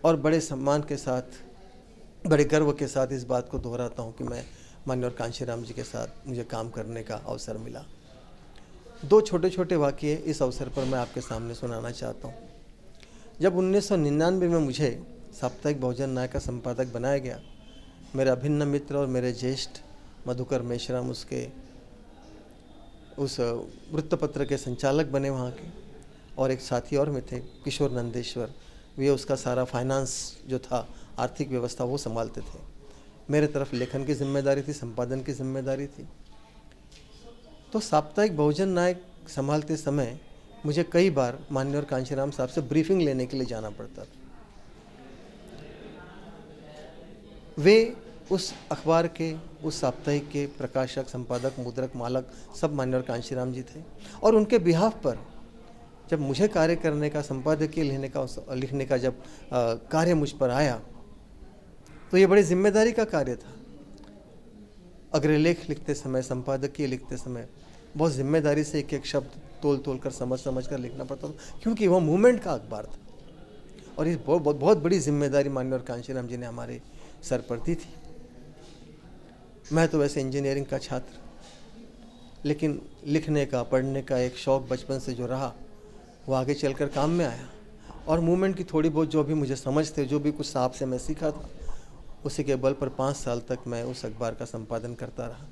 और बड़े सम्मान के साथ, बड़े गर्व के साथ इस बात को दोहराता हूँ कि मैं माननीय कांशीराम जी के साथ मुझे काम करने का अवसर मिला। 2 छोटे छोटे वाक़ये इस अवसर पर मैं आपके सामने सुनाना चाहता हूँ। जब 1999 में मुझे साप्ताहिक बहुजन न्याय का संपादक बनाया गया, मेरे अभिन्न मित्र और मेरे ज्येष्ठ मधुकर मेश्राम उस वृत्तपत्र के संचालक बने वहाँ के, और एक साथी और में थे किशोर नंदेश्वर, वे उसका सारा फाइनेंस जो था, आर्थिक व्यवस्था वो संभालते थे। मेरे तरफ लेखन की जिम्मेदारी थी, संपादन की जिम्मेदारी थी। तो साप्ताहिक बहुजन न्याय संभालते समय मुझे कई बार माननीय कांशीराम साहब से ब्रीफिंग लेने के लिए जाना पड़ता था। वे उस अखबार के, उस साप्ताहिक के प्रकाशक, संपादक, मुद्रक, मालक सब माननीय कांशीराम जी थे, और उनके बिहाफ पर जब मुझे कार्य करने का, संपादकीय लिखने का जब कार्य मुझ पर आया, तो ये बड़ी जिम्मेदारी का कार्य था। अग्रलेख लिखते समय, संपादकीय लिखते समय बहुत जिम्मेदारी से एक एक शब्द तोल कर, समझ कर लिखना पड़ता था, क्योंकि वो मूवमेंट का अखबार था। और इस बहुत बड़ी जिम्मेदारी माननीय कांशीराम जी ने हमारे सर पर दी थी। मैं तो वैसे इंजीनियरिंग का छात्र, लेकिन लिखने का, पढ़ने का एक शौक़ बचपन से जो रहा, वो आगे चलकर काम में आया। और मूवमेंट की थोड़ी बहुत जो भी मुझे समझ थे, जो भी कुछ साहब से मैं सीखा था, उसी के बल पर 5 साल तक मैं उस अखबार का संपादन करता रहा।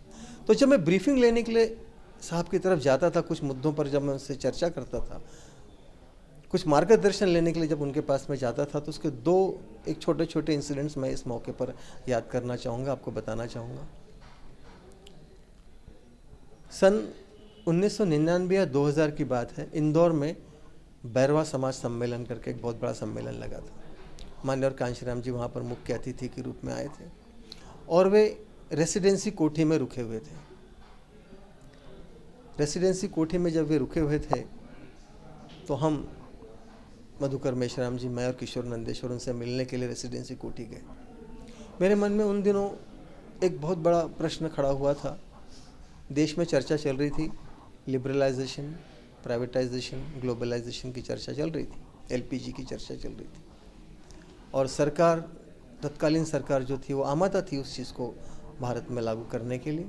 तो जब मैं ब्रीफिंग लेने के लिए साहब की तरफ जाता था, कुछ मुद्दों पर जब मैं उनसे चर्चा करता था, कुछ मार्गदर्शन लेने के लिए जब उनके पास में जाता था, तो उसके 2 एक छोटे छोटे इंसिडेंट्स मैं इस मौके पर याद करना चाहूँगा, आपको बताना चाहूँगा। सन 1999 या 2000 की बात है, इंदौर में बैरवा समाज सम्मेलन करके एक बहुत बड़ा सम्मेलन लगा था। माननीय कांशीराम जी वहाँ पर मुख्य अतिथि के रूप में आए थे, और वे रेसिडेंसी कोठी में रुके हुए थे। रेसिडेंसी कोठी में जब वे रुके हुए थे, तो हम मधुकर मेश्राम जी, मैं और किशोर नंदेश्वर उनसे मिलने के लिए रेसिडेंसी कोठी गए। मेरे मन में उन दिनों एक बहुत बड़ा प्रश्न खड़ा हुआ था। देश में चर्चा चल रही थी, लिबरलाइजेशन, प्राइवेटाइजेशन, ग्लोबलाइजेशन की चर्चा चल रही थी, एलपीजी की चर्चा चल रही थी, और सरकार, तत्कालीन सरकार जो थी, वो आमादा थी उस चीज़ को भारत में लागू करने के लिए,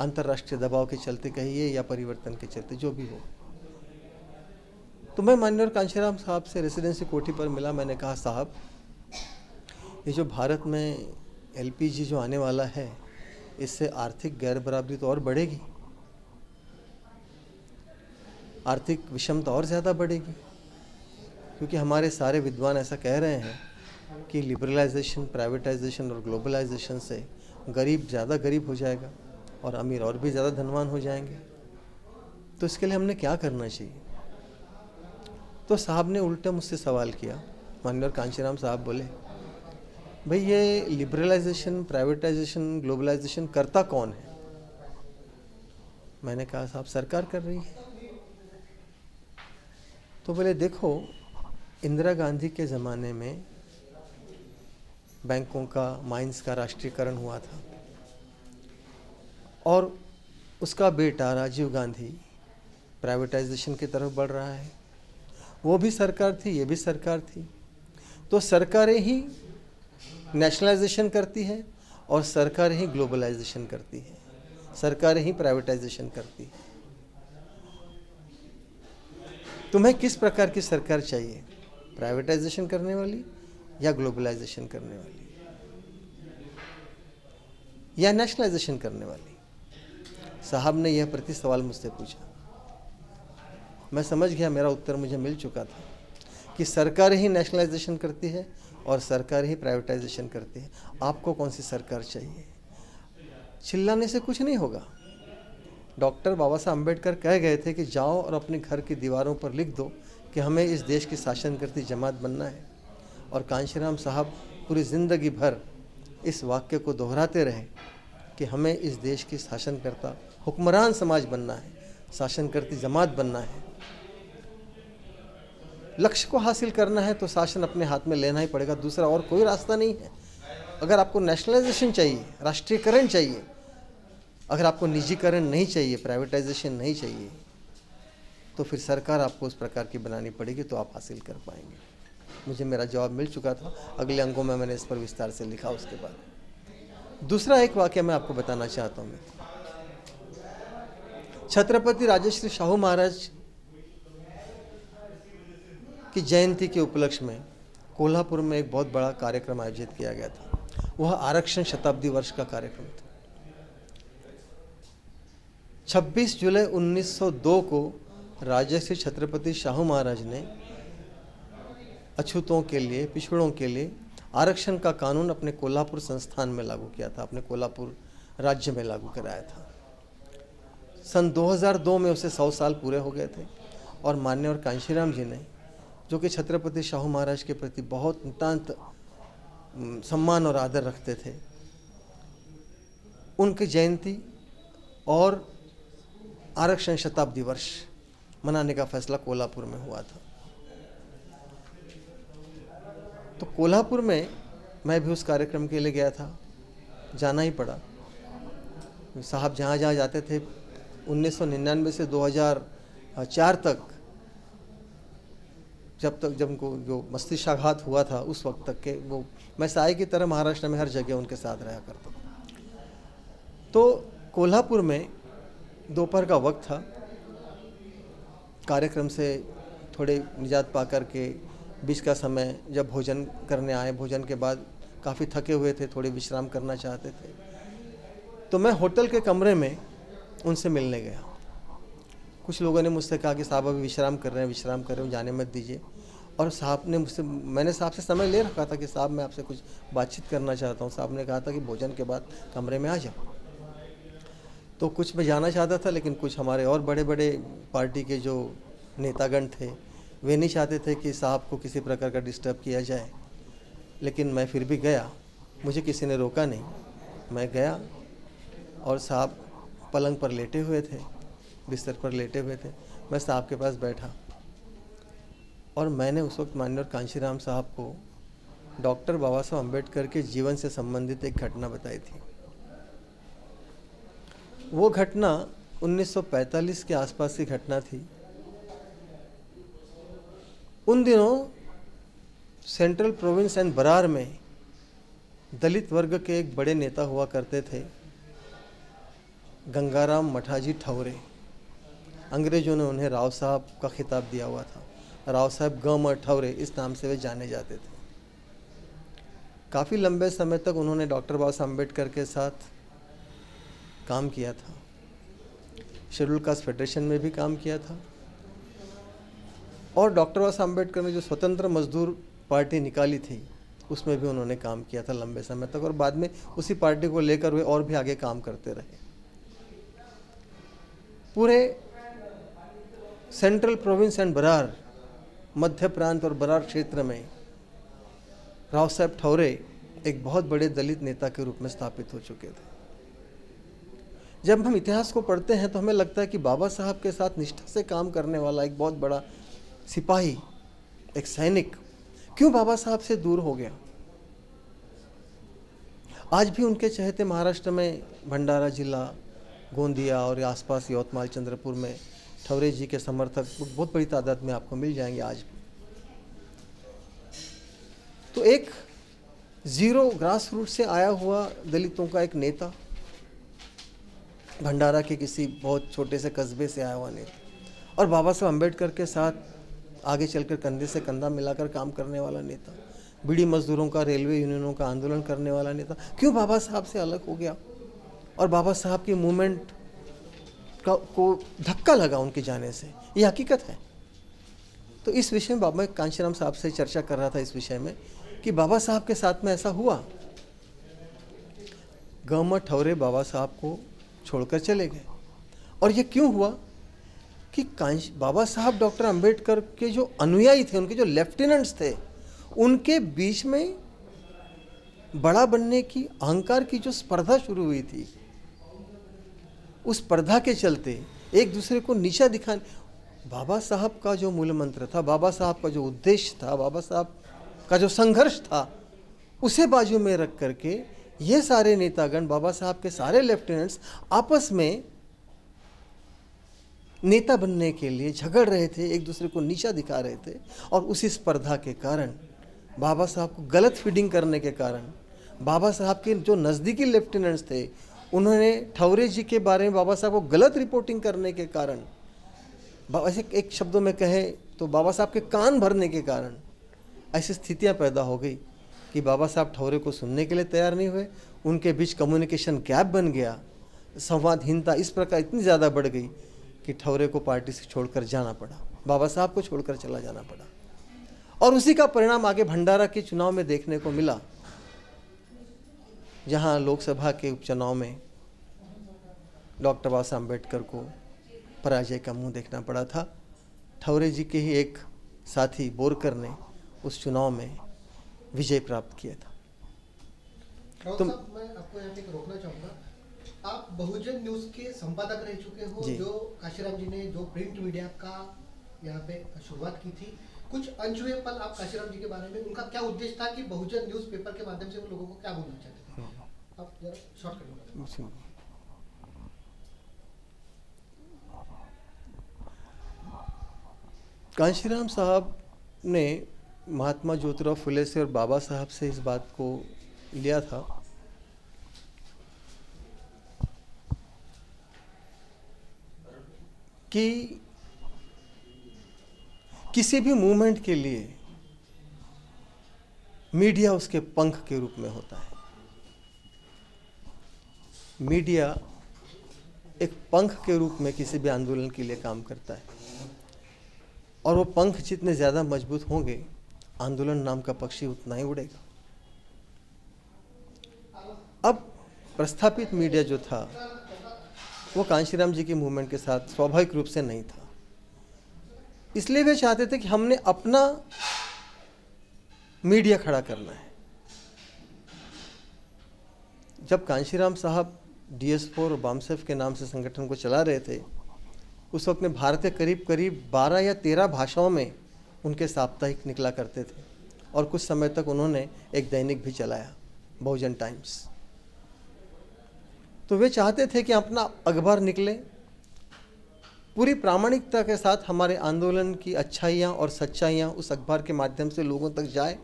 अंतर्राष्ट्रीय दबाव के चलते कहिए या परिवर्तन के चलते, जो भी हो। तो मैं माननीय कांशीराम साहब से रेसिडेंसी कोठी पर मिला। मैंने कहा, साहब, ये जो भारत में एलपीजी जो आने वाला है, इससे आर्थिक गैर बराबरी तो और बढ़ेगी, आर्थिक विषमता और ज़्यादा बढ़ेगी, क्योंकि हमारे सारे विद्वान ऐसा कह रहे हैं कि लिबरलाइजेशन, प्राइवेटाइजेशन और ग्लोबलाइजेशन से गरीब ज़्यादा गरीब हो जाएगा और अमीर और भी ज़्यादा धनवान हो जाएंगे। तो इसके लिए हमने क्या करना चाहिए? तो साहब ने उल्टा मुझसे सवाल किया। माननीय कांशीराम साहब बोले, भाई, ये लिबरलाइजेशन, प्राइवेटाइजेशन, ग्लोबलाइजेशन करता कौन है? मैंने कहा, साहब, सरकार कर रही है। तो बोले, देखो, इंदिरा गांधी के ज़माने में बैंकों का, माइंस का राष्ट्रीयकरण हुआ था, और उसका बेटा राजीव गांधी प्राइवेटाइजेशन की तरफ बढ़ रहा है। वो भी सरकार थी, ये भी सरकार थी। तो सरकारें ही नेशनलाइजेशन करती है और सरकारें ही ग्लोबलाइजेशन करती है, सरकारें ही प्राइवेटाइजेशन करती है। तुम्हें किस प्रकार की सरकार चाहिए? प्राइवेटाइजेशन करने वाली या ग्लोबलाइजेशन करने वाली या नेशनलाइजेशन करने वाली? साहब ने यह प्रति सवाल मुझसे पूछा। मैं समझ गया, मेरा उत्तर मुझे मिल चुका था कि सरकार ही नेशनलाइजेशन करती है और सरकार ही प्राइवेटाइजेशन करती है। आपको कौन सी सरकार चाहिए? चिल्लाने से कुछ नहीं होगा। डॉक्टर बाबा साहब अम्बेडकर कह गए थे कि जाओ और अपने घर की दीवारों पर लिख दो कि हमें इस देश की शासन करती जमात बनना है। और कांशीराम साहब पूरी ज़िंदगी भर इस वाक्य को दोहराते रहे कि हमें इस देश की शासनकर्ता, हुक्मरान समाज बनना है, शासन करती जमात बनना है। लक्ष्य को हासिल करना है तो शासन अपने हाथ में लेना ही पड़ेगा, दूसरा और कोई रास्ता नहीं है। अगर आपको नेशनलाइजेशन चाहिए, राष्ट्रीयकरण चाहिए, अगर आपको निजीकरण नहीं चाहिए, प्राइवेटाइजेशन नहीं चाहिए, तो फिर सरकार आपको उस प्रकार की बनानी पड़ेगी, तो आप हासिल कर पाएंगे। मुझे मेरा जवाब मिल चुका था। अगले अंगों में मैंने इस पर विस्तार से लिखा उसके बाद। दूसरा एक वाक़या मैं आपको बताना चाहता हूँ। छत्रपति राजश्री शाहू महाराज की जयंती के उपलक्ष्य में कोल्हापुर में एक बहुत बड़ा कार्यक्रम आयोजित किया गया था। वह आरक्षण शताब्दी वर्ष का कार्यक्रम था। 26 जुलाई 1902 को राजश्री छत्रपति शाहू महाराज ने अछूतों के लिए, पिछड़ों के लिए आरक्षण का कानून अपने कोल्हापुर संस्थान में लागू किया था, अपने कोल्हापुर राज्य में लागू कराया था। सन 2002 में उसे 100 साल पूरे हो गए थे और मान्यवर कांशीराम जी ने, जो कि छत्रपति शाहू महाराज के प्रति बहुत नितांत सम्मान और आदर रखते थे, उनकी जयंती और आरक्षण शताब्दी वर्ष मनाने का फैसला कोल्हापुर में हुआ था। तो कोल्हापुर में मैं भी उस कार्यक्रम के लिए गया था, जाना ही पड़ा। साहब जहाँ जहाँ जाते थे 1999 से 2004 तक, जब उनको जो मस्तिष्काघात हुआ था उस वक्त तक के, वो मैं साई की तरह महाराष्ट्र में हर जगह उनके साथ रहा करता था। तो कोल्हापुर में दोपहर का वक्त था। कार्यक्रम से थोड़े निजात पा कर के बीच का समय जब भोजन करने आए, भोजन के बाद काफ़ी थके हुए थे, थोड़े विश्राम करना चाहते थे, तो मैं होटल के कमरे में उनसे मिलने गया। कुछ लोगों ने मुझसे कहा कि साहब अभी विश्राम कर रहे हैं, जाने मत दीजिए। और साहब ने मैंने साहब से समय ले रखा था कि साहब मैं आपसे कुछ बातचीत करना चाहता हूँ। साहब ने कहा था कि भोजन के बाद कमरे में आ जाओ। तो कुछ मैं जाना चाहता था, लेकिन कुछ हमारे और बड़े बड़े पार्टी के जो नेतागण थे वे नहीं चाहते थे कि साहब को किसी प्रकार का डिस्टर्ब किया जाए। लेकिन मैं फिर भी गया, मुझे किसी ने रोका नहीं। मैं गया और साहब पलंग पर लेटे हुए थे, बिस्तर पर लेटे हुए थे। मैं साहब के पास बैठा और मैंने उस वक्त माननीय कांशीराम साहब को डॉक्टर बाबा साहब अम्बेडकर के जीवन से संबंधित एक घटना बताई थी। वो घटना 1945 के आसपास की घटना थी। उन दिनों सेंट्रल प्रोविंस एंड बरार में दलित वर्ग के एक बड़े नेता हुआ करते थे, गंगाराम मठाजी ठौरे। अंग्रेजों ने उन्हें राव साहब का खिताब दिया हुआ था। राव साहब गम ठौरे इस नाम से वे जाने जाते थे। काफ़ी लंबे समय तक उन्होंने डॉक्टर बाबा साहब अम्बेडकर के साथ काम किया था। शेड्यूल कास्ट फेडरेशन में भी काम किया था और डॉक्टर बाबा साहब अम्बेडकर ने जो स्वतंत्र मजदूर पार्टी निकाली थी उसमें भी उन्होंने काम किया था लंबे समय तक, और बाद में उसी पार्टी को लेकर वे और भी आगे काम करते रहे। पूरे सेंट्रल प्रोविंस एंड बरार, मध्य प्रांत और बरार क्षेत्र में राव साहब ठौरे एक बहुत बड़े दलित नेता के रूप में स्थापित हो चुके थे। जब हम इतिहास को पढ़ते हैं तो हमें लगता है कि बाबा साहब के साथ निष्ठा से काम करने वाला एक बहुत बड़ा सिपाही, एक सैनिक, क्यों बाबा साहब से दूर हो गया। आज भी उनके चहेते महाराष्ट्र में भंडारा जिला, गोंदिया और आसपास यवतमाल, चंद्रपुर में ठौरे जी के समर्थक बहुत बड़ी तादाद में आपको मिल जाएंगे आज भी। तो एक जीरो ग्रास रूट से आया हुआ दलितों का एक नेता, भंडारा के किसी बहुत छोटे से कस्बे से आया हुआ नेता, और बाबा साहब अम्बेडकर के साथ आगे चलकर कंधे से कंधा मिलाकर काम करने वाला नेता, बीड़ी मजदूरों का, रेलवे यूनियनों का आंदोलन करने वाला नेता, क्यों बाबा साहब से अलग हो गया और बाबा साहब की मूवमेंट को धक्का लगा उनके जाने से। ये हकीकत है। तो इस विषय में बाबा कांशीराम साहब से चर्चा कर रहा था इस विषय में कि बाबा साहब के साथ में ऐसा हुआ। गम ठौरे बाबा साहब को छोड़कर चले गए, और ये क्यों हुआ कि बाबा साहब डॉक्टर अंबेडकर के जो अनुयायी थे, उनके जो लेफ्टिनेंट्स थे, उनके बीच में बड़ा बनने की, अहंकार की जो स्पर्धा शुरू हुई थी, उस स्पर्धा के चलते एक दूसरे को नीचा दिखाने, बाबा साहब का जो मूल मंत्र था, बाबा साहब का जो उद्देश्य था, बाबा साहब का जो संघर्ष था, उसे बाजू में रख करके ये सारे नेतागण, बाबा साहब के सारे लेफ्टिनेंट्स आपस में नेता बनने के लिए झगड़ रहे थे, एक दूसरे को नीचा दिखा रहे थे। और उसी स्पर्धा के कारण, बाबा साहब को गलत फीडिंग करने के कारण बाबा साहब के जो नज़दीकी लेफ्टिनेंट्स थे, उन्होंने ठौरे जी के बारे में बाबा साहब को गलत रिपोर्टिंग करने के कारण, ऐसे एक शब्दों में कहें तो बाबा साहब के कान भरने के कारण ऐसी स्थितियां पैदा हो गई कि बाबा साहब ठौरे को सुनने के लिए तैयार नहीं हुए। उनके बीच कम्युनिकेशन गैप बन गया, संवादहीनता इस प्रकार इतनी ज़्यादा बढ़ गई कि ठौरे को पार्टी से छोड़कर जाना पड़ा, बाबा साहब को छोड़कर चला जाना पड़ा। और उसी का परिणाम आगे भंडारा के चुनाव में देखने को मिला, जहां लोकसभा के उपचुनाव में डॉक्टर बाबा साहब अम्बेडकर को पराजय का मुंह देखना पड़ा था। ठौरे जी के ही एक साथी बोरकर ने उस चुनाव में विजय प्राप्त किया था। राउत साहब, मैं आपको यहाँ पे रोकना चाहूँगा। आप बहुजन न्यूज़ के संपादक रह चुके हो, जो काशीराम जी ने जो प्रिंट मीडिया का यहाँ पे शुरुआत की थी। कुछ अनछुए पल आप काशीराम जी के बारे में, उनका क्या उद्देश्य था कि बहुजन न्यूज़ पेपर के माध्यम से वो लोगों को क्या बोलना चाहते थे, आप जरा शॉर्ट करिए। कांशीराम साहब ने महात्मा ज्योतिराव फुले से और बाबा साहब से इस बात को लिया था कि किसी भी मूवमेंट के लिए मीडिया उसके पंख के रूप में होता है। मीडिया एक पंख के रूप में किसी भी आंदोलन के लिए काम करता है, और वो पंख जितने ज़्यादा मजबूत होंगे, आंदोलन नाम का पक्षी उतना ही उड़ेगा। अब प्रस्थापित मीडिया जो था वो कांशीराम जी के मूवमेंट के साथ स्वाभाविक रूप से नहीं था, इसलिए वे चाहते थे कि हमने अपना मीडिया खड़ा करना है। जब कांशीराम साहब DS4 और बामसेफ के नाम से संगठन को चला रहे थे, उस वक्त में भारत के करीब करीब 12 या 13 भाषाओं में उनके साप्ताहिक निकला करते थे, और कुछ समय तक उन्होंने एक दैनिक भी चलाया, बहुजन टाइम्स। तो वे चाहते थे कि अपना अखबार निकले, पूरी प्रामाणिकता के साथ हमारे आंदोलन की अच्छाइयाँ और सच्चाइयाँ उस अखबार के माध्यम से लोगों तक जाए,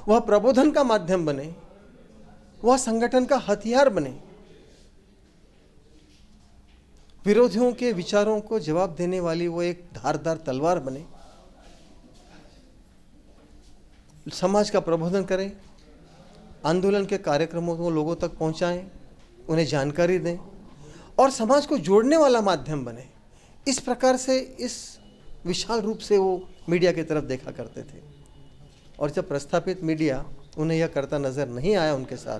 वह प्रबोधन का माध्यम बने, वह संगठन का हथियार बने, विरोधियों के विचारों को जवाब देने वाली वो एक धारदार तलवार बने, समाज का प्रबोधन करें, आंदोलन के कार्यक्रमों को लोगों तक पहुंचाएं, उन्हें जानकारी दें और समाज को जोड़ने वाला माध्यम बने। इस प्रकार से, इस विशाल रूप से वो मीडिया की तरफ देखा करते थे। और जब प्रस्थापित मीडिया उन्हें यह करता नज़र नहीं आया उनके साथ,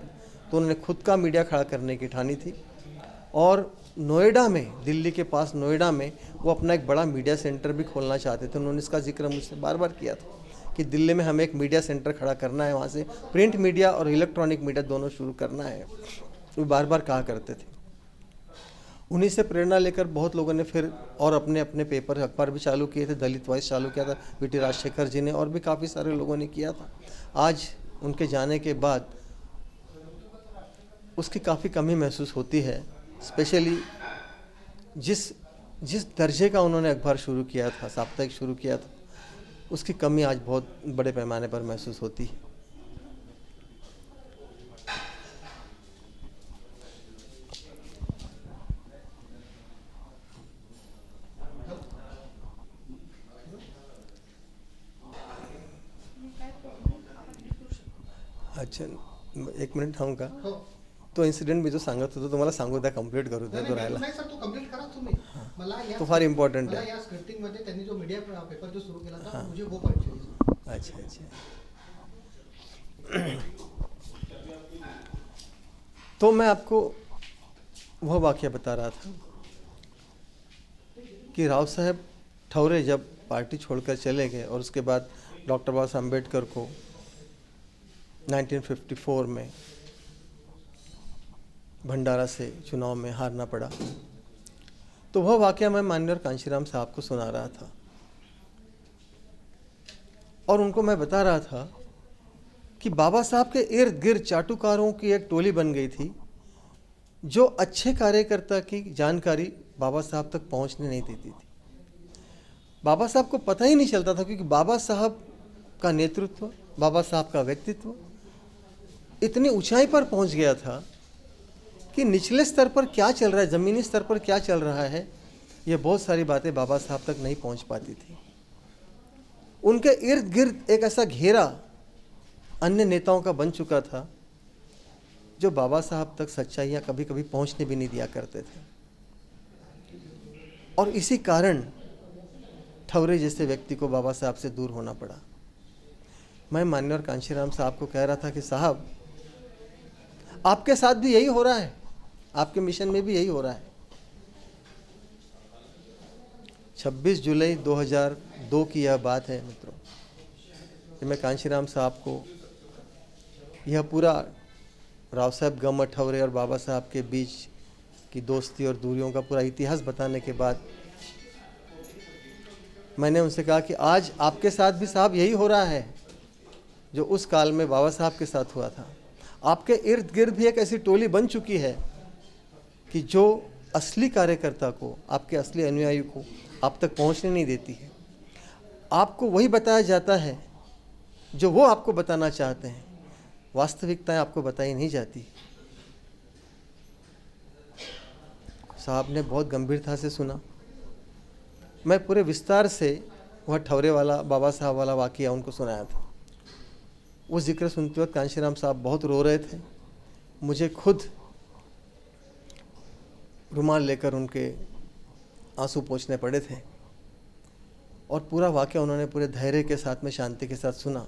तो उन्होंने खुद का मीडिया खड़ा करने की ठानी थी, और नोएडा में, दिल्ली के पास नोएडा में वो अपना एक बड़ा मीडिया सेंटर भी खोलना चाहते थे। उन्होंने इसका जिक्र मुझसे बार बार किया था कि दिल्ली में हमें एक मीडिया सेंटर खड़ा करना है, वहाँ से प्रिंट मीडिया और इलेक्ट्रॉनिक मीडिया दोनों शुरू करना है, वो बार बार कहा करते थे। उन्हीं से प्रेरणा लेकर बहुत लोगों ने फिर और अपने अपने पेपर अखबार भी चालू किए थे। दलित वॉइस चालू किया था VT राजशेखर जी ने, और भी काफ़ी सारे लोगों ने किया था। आज उनके जाने के बाद उसकी काफ़ी कमी महसूस होती है, स्पेशली जिस दर्जे का उन्होंने अखबार शुरू किया था, साप्ताहिक शुरू किया था, उसकी कमी आज बहुत बड़े पैमाने पर महसूस होती है। अच्छा, 1 मिनिट थांबू का? तो इन्सिडेंट मी जो सांगत होतो तुम्हाला सांगू द्या, कंप्लीट करू द्या, तो राहिला. नाही सर, तो कंप्लीट करा तुम्ही. मला या तो फार इम्पॉर्टंट मला आहे. या स्क्रिप्टिंग मध्ये त्यांनी जो मीडिया पेपर जो सुरू केला था, मुझे वो पॉइंट चाहिए. अच्छा अच्छा. तो मैं आपको वह वाक़या बता रहा था कि राव साहब ठौरे जब पार्टी छोड़कर चले गए और उसके बाद डॉक्टर बाबा साहब अम्बेडकर को 1954 में भंडारा से चुनाव में हारना पड़ा, तो वह वाक़या मैं माननीय कांशीराम साहब को सुना रहा था और उनको मैं बता रहा था कि बाबा साहब के इर्द गिर्द चाटुकारों की एक टोली बन गई थी जो अच्छे कार्यकर्ता की जानकारी बाबा साहब तक पहुंचने नहीं देती थी. बाबा साहब को पता ही नहीं चलता था, क्योंकि बाबा साहब का नेतृत्व, बाबा साहब का व्यक्तित्व इतनी ऊंचाई पर पहुंच गया था कि निचले स्तर पर क्या चल रहा है, ज़मीनी स्तर पर क्या चल रहा है, ये बहुत सारी बातें बाबा साहब तक नहीं पहुंच पाती थी। उनके इर्द गिर्द एक ऐसा घेरा अन्य नेताओं का बन चुका था जो बाबा साहब तक सच्चाइयाँ कभी कभी पहुंचने भी नहीं दिया करते थे। और इसी कारण ठौरे जैसे व्यक्ति को बाबा साहब से दूर होना पड़ा। मैं मान्यवर कांशीराम साहब को कह रहा था कि साहब, आपके साथ भी यही हो रहा है, आपके मिशन में भी यही हो रहा है। 26 जुलाई 2002 की यह बात है मित्रों, कि मैं कांशीराम साहब को यह पूरा राव साहब गम्मत ठौरे और बाबा साहब के बीच की दोस्ती और दूरियों का पूरा इतिहास बताने के बाद मैंने उनसे कहा कि आज आपके साथ भी साहब यही हो रहा है जो उस काल में बाबा साहब के साथ हुआ था। आपके इर्द गिर्द भी एक ऐसी टोली बन चुकी है कि जो असली कार्यकर्ता को, आपके असली अनुयायी को आप तक पहुंचने नहीं देती है। आपको वही बताया जाता है जो वो आपको बताना चाहते हैं, वास्तविकताएं आपको बताई नहीं जाती। साहब ने बहुत गंभीरता से सुना। मैं पूरे विस्तार से वह ठौरे वाला, बाबा साहब वाला वाक़या उनको सुनाया था। वो जिक्र सुनते वक्त कांशीराम साहब बहुत रो रहे थे। मुझे खुद रुमाल लेकर उनके आंसू पोंछने पड़े थे। और पूरा वाक़या उन्होंने पूरे धैर्य के साथ में, शांति के साथ सुना।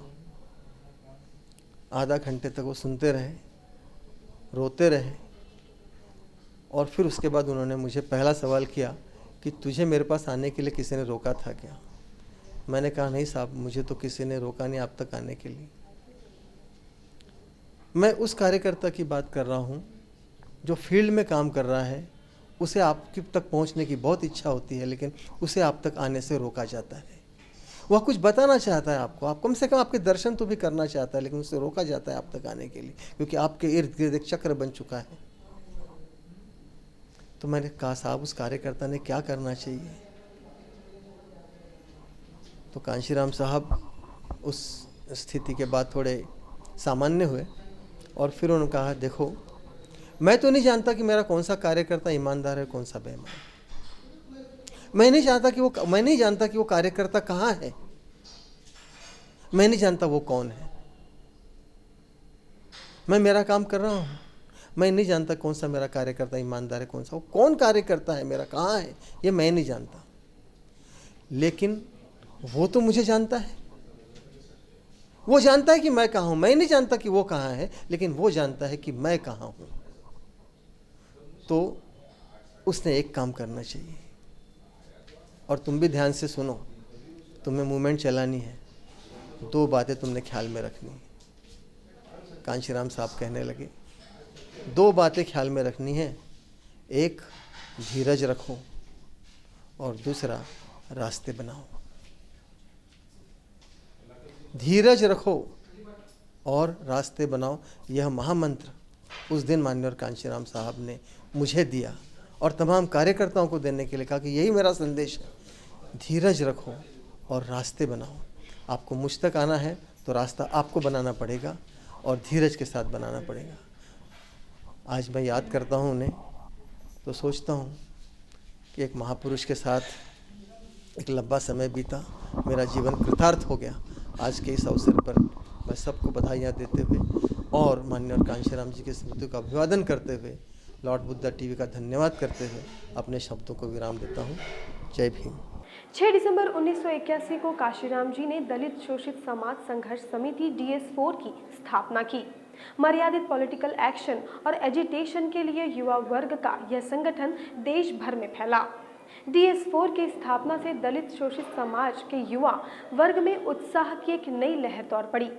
आधा घंटे तक वो सुनते रहे, रोते रहे। और फिर उसके बाद उन्होंने मुझे पहला सवाल किया कि तुझे मेरे पास आने के लिए किसी ने रोका था क्या? मैंने कहा नहीं साहब, मुझे तो किसी ने रोका नहीं आप तक आने के लिए। मैं उस कार्यकर्ता की बात कर रहा हूँ जो फील्ड में काम कर रहा है। उसे आपकी तक पहुँचने की बहुत इच्छा होती है, लेकिन उसे आप तक आने से रोका जाता है। वह कुछ बताना चाहता है आपको, आप कम से कम आपके दर्शन तो भी करना चाहता है, लेकिन उसे रोका जाता है आप तक आने के लिए, क्योंकि आपके इर्द गिर्द एक चक्र बन चुका है। तो मैंने कहा साहब, उस कार्यकर्ता ने क्या करना चाहिए? तो कांशीराम साहब उस स्थिति के बाद थोड़े सामान्य हुए और फिर उन्होंने कहा, देखो मैं तो नहीं जानता कि मेरा कौन सा कार्यकर्ता ईमानदार है, कौन सा बेईमान। मैं नहीं जानता कि वो कार्यकर्ता कहाँ है। मैं नहीं जानता वो कौन है। मैं मेरा काम कर रहा हूँ। मैं नहीं जानता कौन सा मेरा कार्यकर्ता ईमानदार है, कौन सा, वो कौन कार्यकर्ता है मेरा, कहाँ है, ये मैं नहीं जानता। लेकिन वो तो मुझे जानता है। वो जानता है कि मैं कहाँ हूँ। मैं नहीं जानता कि वो कहाँ है, लेकिन वो जानता है कि मैं कहाँ हूँ। तो उसने एक काम करना चाहिए। और तुम भी ध्यान से सुनो, तुम्हें मूवमेंट चलानी है, 2 बातें तुमने ख्याल में रखनी है। कांशीराम साहब कहने लगे, 2 बातें ख्याल में रखनी है। एक, धीरज रखो, और दूसरा, रास्ते बनाओ। धीरज रखो और रास्ते बनाओ, यह महामंत्र उस दिन माननीय कांशीराम साहब ने मुझे दिया और तमाम कार्यकर्ताओं को देने के लिए कहा कि यही मेरा संदेश है। धीरज रखो और रास्ते बनाओ। आपको मुझ तक आना है तो रास्ता आपको बनाना पड़ेगा और धीरज के साथ बनाना पड़ेगा। आज मैं याद करता हूँ उन्हें तो सोचता हूँ कि एक महापुरुष के साथ एक लंबा समय बीता, मेरा जीवन कृतार्थ हो गया। आज के इस अवसर पर मैं सबको बधाइयाँ देते हुए और माननीय कांशीराम जी की स्मृति का अभिवादन करते हुए लॉर्ड बुद्धा टीवी का धन्यवाद करते हुए अपने शब्दों को विराम देता हूँ। जय भीम। 6 दिसंबर 1981 को काशीराम जी ने दलित शोषित समाज संघर्ष समिति DS4 की स्थापना की। मर्यादित पॉलिटिकल एक्शन और एजिटेशन के लिए युवा वर्ग का यह संगठन देश भर में फैला। DS4 की स्थापना से दलित शोषित समाज के युवा वर्ग में उत्साह की एक नई लहर दौड़ पड़ी।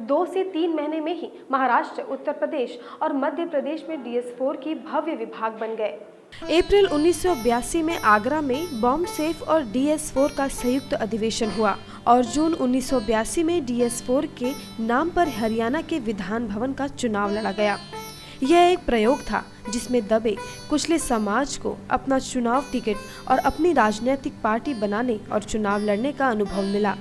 2 से 3 महीने में ही महाराष्ट्र, उत्तर प्रदेश और मध्य प्रदेश में DS4 की भव्य विभाग बन गए। अप्रैल 1982 में आगरा में बॉम्ब सेफ और DS4 का संयुक्त अधिवेशन हुआ और जून 1982 में DS4 के नाम पर हरियाणा के विधान भवन का चुनाव लड़ा गया। यह एक प्रयोग था जिसमें दबे कुचले समाज को अपना चुनाव टिकट और अपनी राजनीतिक पार्टी बनाने और चुनाव लड़ने का अनुभव मिला।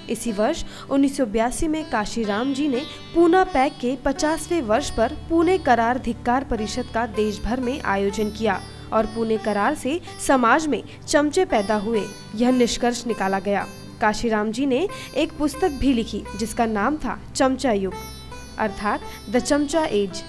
इसी वर्ष 1982 में काशीराम जी ने पूना पैक्ट के 50वें वर्ष पर पुणे करार धिक्कार परिषद का देश भर में आयोजन किया और पुणे करार से समाज में चमचे पैदा हुए, यह निष्कर्ष निकाला गया। काशीराम जी ने एक पुस्तक भी लिखी जिसका नाम था चमचा युग अर्थात द चमचा एज।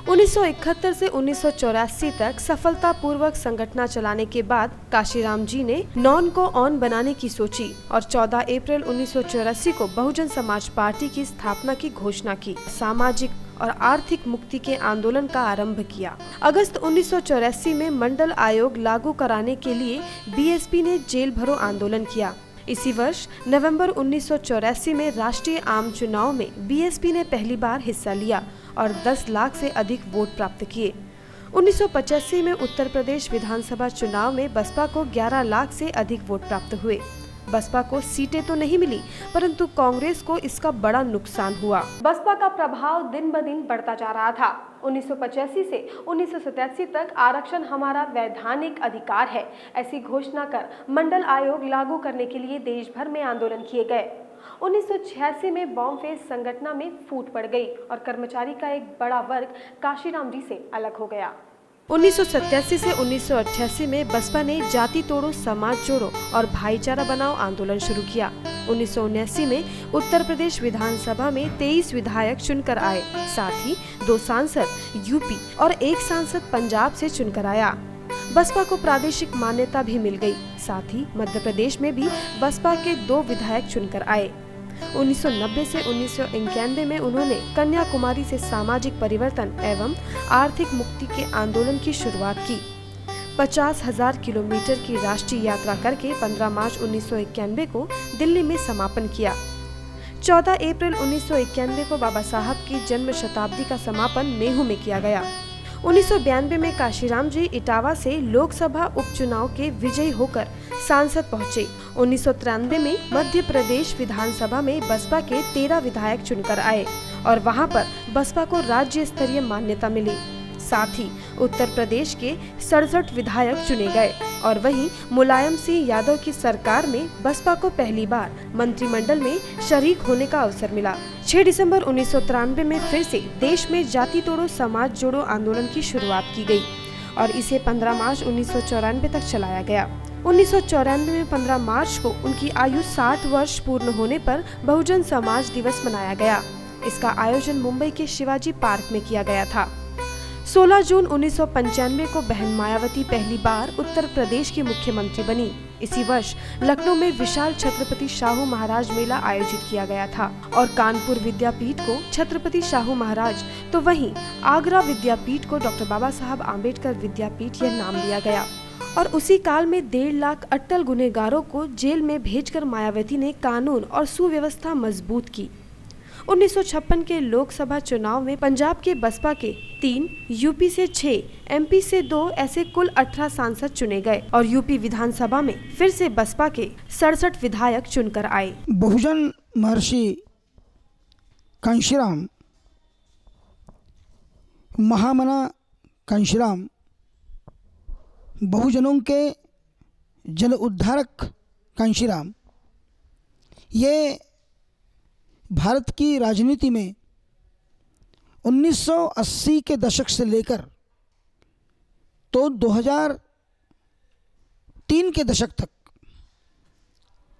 1971 से 1984 तक सफलतापूर्वक संगठन चलाने के बाद काशीराम जी ने नॉन को ऑन बनाने की सोची और 14 अप्रैल 1984 को बहुजन समाज पार्टी की स्थापना की घोषणा की। सामाजिक और आर्थिक मुक्ति के आंदोलन का आरंभ किया। अगस्त 1984 में मंडल आयोग लागू कराने के लिए बीएसपी ने जेल भरो आंदोलन किया। इसी वर्ष नवंबर 1984 में राष्ट्रीय आम चुनाव में बीएसपी ने पहली बार हिस्सा लिया और 10 लाख से अधिक वोट प्राप्त किए। 1985 में उत्तर प्रदेश विधानसभा चुनाव में बसपा को 11 लाख से अधिक वोट प्राप्त हुए। बसपा को सीटें तो नहीं मिली, परंतु कांग्रेस को इसका बड़ा नुकसान हुआ। बसपा का प्रभाव दिन ब दिन बढ़ता जा रहा था। 1985 से 1987 तक आरक्षण हमारा वैधानिक अधिकार है, ऐसी घोषणा कर मंडल आयोग लागू करने के लिए देश भर में आंदोलन किए गए। 1986 में बॉम्ब फेस संगठन में फूट पड़ गई और कर्मचारी का एक बड़ा वर्ग काशीराम जी से अलग हो गया। 1987 से 1988 में बसपा ने जाति तोड़ो समाज जोड़ो और भाईचारा बनाओ आंदोलन शुरू किया। 1979 में उत्तर प्रदेश विधानसभा में 23 विधायक चुनकर आए, साथ ही 2 सांसद यूपी और 1 सांसद पंजाब से चुनकर आया। बसपा को प्रादेशिक मान्यता भी मिल गई, साथ ही मध्य प्रदेश में भी बसपा के 2 विधायक चुनकर आए। 1990 से 1991 में उन्होंने कन्याकुमारी से सामाजिक परिवर्तन एवं आर्थिक मुक्ति के आंदोलन की शुरुआत की। 50,000 किलोमीटर की राष्ट्रीय यात्रा करके 15 मार्च 1991 को दिल्ली में समापन किया। 14 अप्रैल 1991 को बाबा साहब की जन्म शताब्दी का समापन मेहू में किया गया। 1992 में काशीराम जी इटावा से लोकसभा उपचुनाव के विजयी होकर सांसद पहुंचे। 1993 में मध्य प्रदेश विधानसभा में बसपा के 13 विधायक चुनकर आए और वहां पर बसपा को राज्य स्तरीय मान्यता मिली। साथ ही उत्तर प्रदेश के 67 विधायक चुने गए और वहीं मुलायम सिंह यादव की सरकार में बसपा को पहली बार मंत्रिमंडल में शरीक होने का अवसर मिला। 6 दिसंबर 1993 में फिर से देश में जाति तोड़ो समाज जोड़ो आंदोलन की शुरुआत की गई और इसे 15 मार्च 1994 तक चलाया गया। 1994 में 15 मार्च को उनकी आयु 60 वर्ष पूर्ण होने पर बहुजन समाज दिवस मनाया गया। इसका आयोजन मुंबई के शिवाजी पार्क में किया गया था। 16 जून 1995 को बहन मायावती पहली बार उत्तर प्रदेश की मुख्यमंत्री बनी। इसी वर्ष लखनऊ में विशाल छत्रपति शाहू महाराज मेला आयोजित किया गया था और कानपुर विद्यापीठ को छत्रपति शाहू महाराज तो वहीं आगरा विद्यापीठ को डॉक्टर बाबा साहब आम्बेडकर विद्यापीठ यह नाम दिया गया। और उसी काल में 1.5 लाख अट्टल गुनहगारों को जेल में भेजकर मायावती ने कानून और सुव्यवस्था मजबूत की। 1956 के लोकसभा चुनाव में पंजाब के बसपा के 3, यूपी से 6, एमपी से 2 ऐसे कुल 18 सांसद चुने गए और यूपी विधानसभा में फिर से बसपा के 67 विधायक चुनकर आए। बहुजन महर्षि कांशीराम, महामना कांशीराम बहुजनों के जन उद्धारक कांशीराम, ये भारत की राजनीति में 1980 के दशक से लेकर तो 2003 के दशक तक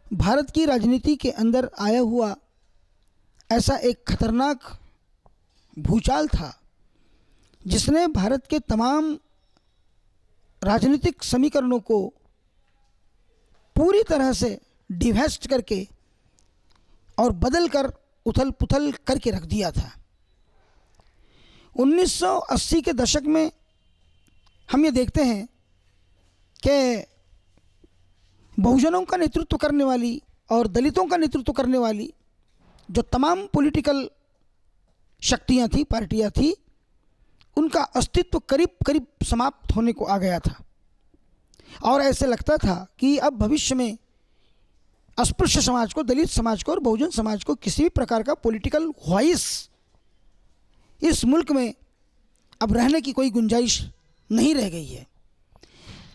भारत की राजनीति के अंदर आया हुआ ऐसा एक खतरनाक भूचाल था जिसने भारत के तमाम राजनीतिक समीकरणों को पूरी तरह से डिवेस्ट करके और बदल कर उथल पुथल करके रख दिया था। 1980 के दशक में हम ये देखते हैं कि बहुजनों का नेतृत्व करने वाली और दलितों का नेतृत्व करने वाली जो तमाम पॉलिटिकल शक्तियां थी, पार्टियां थी, उनका अस्तित्व करीब करीब समाप्त होने को आ गया था और ऐसे लगता था कि अब भविष्य में अस्पृश्य समाज को, दलित समाज को और बहुजन समाज को किसी भी प्रकार का पॉलिटिकल वॉइस इस मुल्क में अब रहने की कोई गुंजाइश नहीं रह गई है।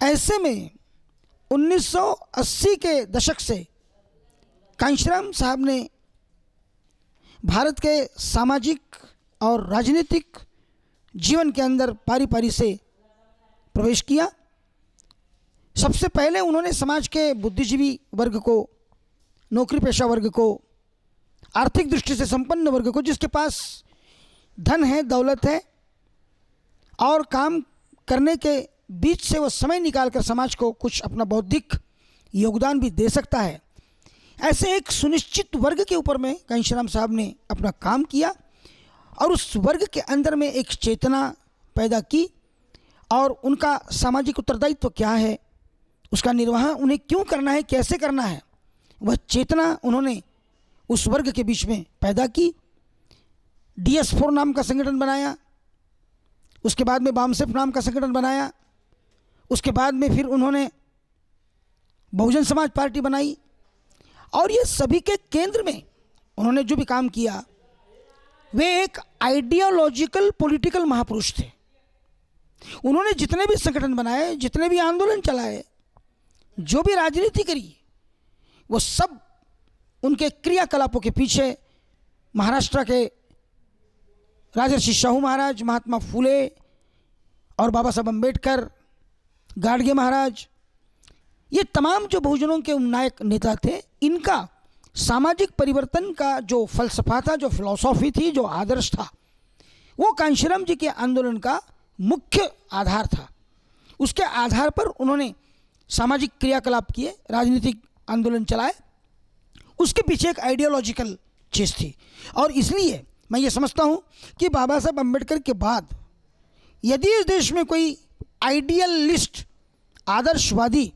ऐसे में 1980 के दशक से कांशीराम साहब ने भारत के सामाजिक और राजनीतिक जीवन के अंदर पारी पारी से प्रवेश किया। सबसे पहले उन्होंने समाज के बुद्धिजीवी वर्ग को, नौकरी पेशा वर्ग को, आर्थिक दृष्टि से संपन्न वर्ग को, जिसके पास धन है, दौलत है और काम करने के बीच से वो समय निकालकर समाज को कुछ अपना बौद्धिक योगदान भी दे सकता है, ऐसे एक सुनिश्चित वर्ग के ऊपर में कांशीराम साहब ने अपना काम किया और उस वर्ग के अंदर में एक चेतना पैदा की और उनका सामाजिक उत्तरदायित्व क्या है, उसका निर्वहन उन्हें क्यों करना है, कैसे करना है, वह चेतना उन्होंने उस वर्ग के बीच में पैदा की। DS4 नाम का संगठन बनाया, उसके बाद में बामसेफ नाम का संगठन बनाया, उसके बाद में फिर उन्होंने बहुजन समाज पार्टी बनाई और ये सभी के केंद्र में उन्होंने जो भी काम किया वे एक आइडियोलॉजिकल पॉलिटिकल महापुरुष थे। उन्होंने जितने भी संगठन बनाए, जितने भी आंदोलन चलाए, जो भी राजनीति करी, वो सब उनके क्रियाकलापों के पीछे महाराष्ट्र के राजर्षि शाहू महाराज, महात्मा फूले और बाबा साहब अम्बेडकर, गाडगे महाराज, ये तमाम जो बहुजनों के नायक नेता थे, इनका सामाजिक परिवर्तन का जो फलसफा था, जो फिलॉसफी थी, जो आदर्श था, वो कांशीराम जी के आंदोलन का मुख्य आधार था। उसके आधार पर उन्होंने सामाजिक क्रियाकलाप किए, राजनीतिक आंदोलन चलाए, उसके पीछे एक आइडियोलॉजिकल चीज़ थी। और इसलिए मैं ये समझता हूँ कि बाबा साहब अम्बेडकर के बाद यदि इस देश में कोई आइडियलिस्ट, आदर्शवादी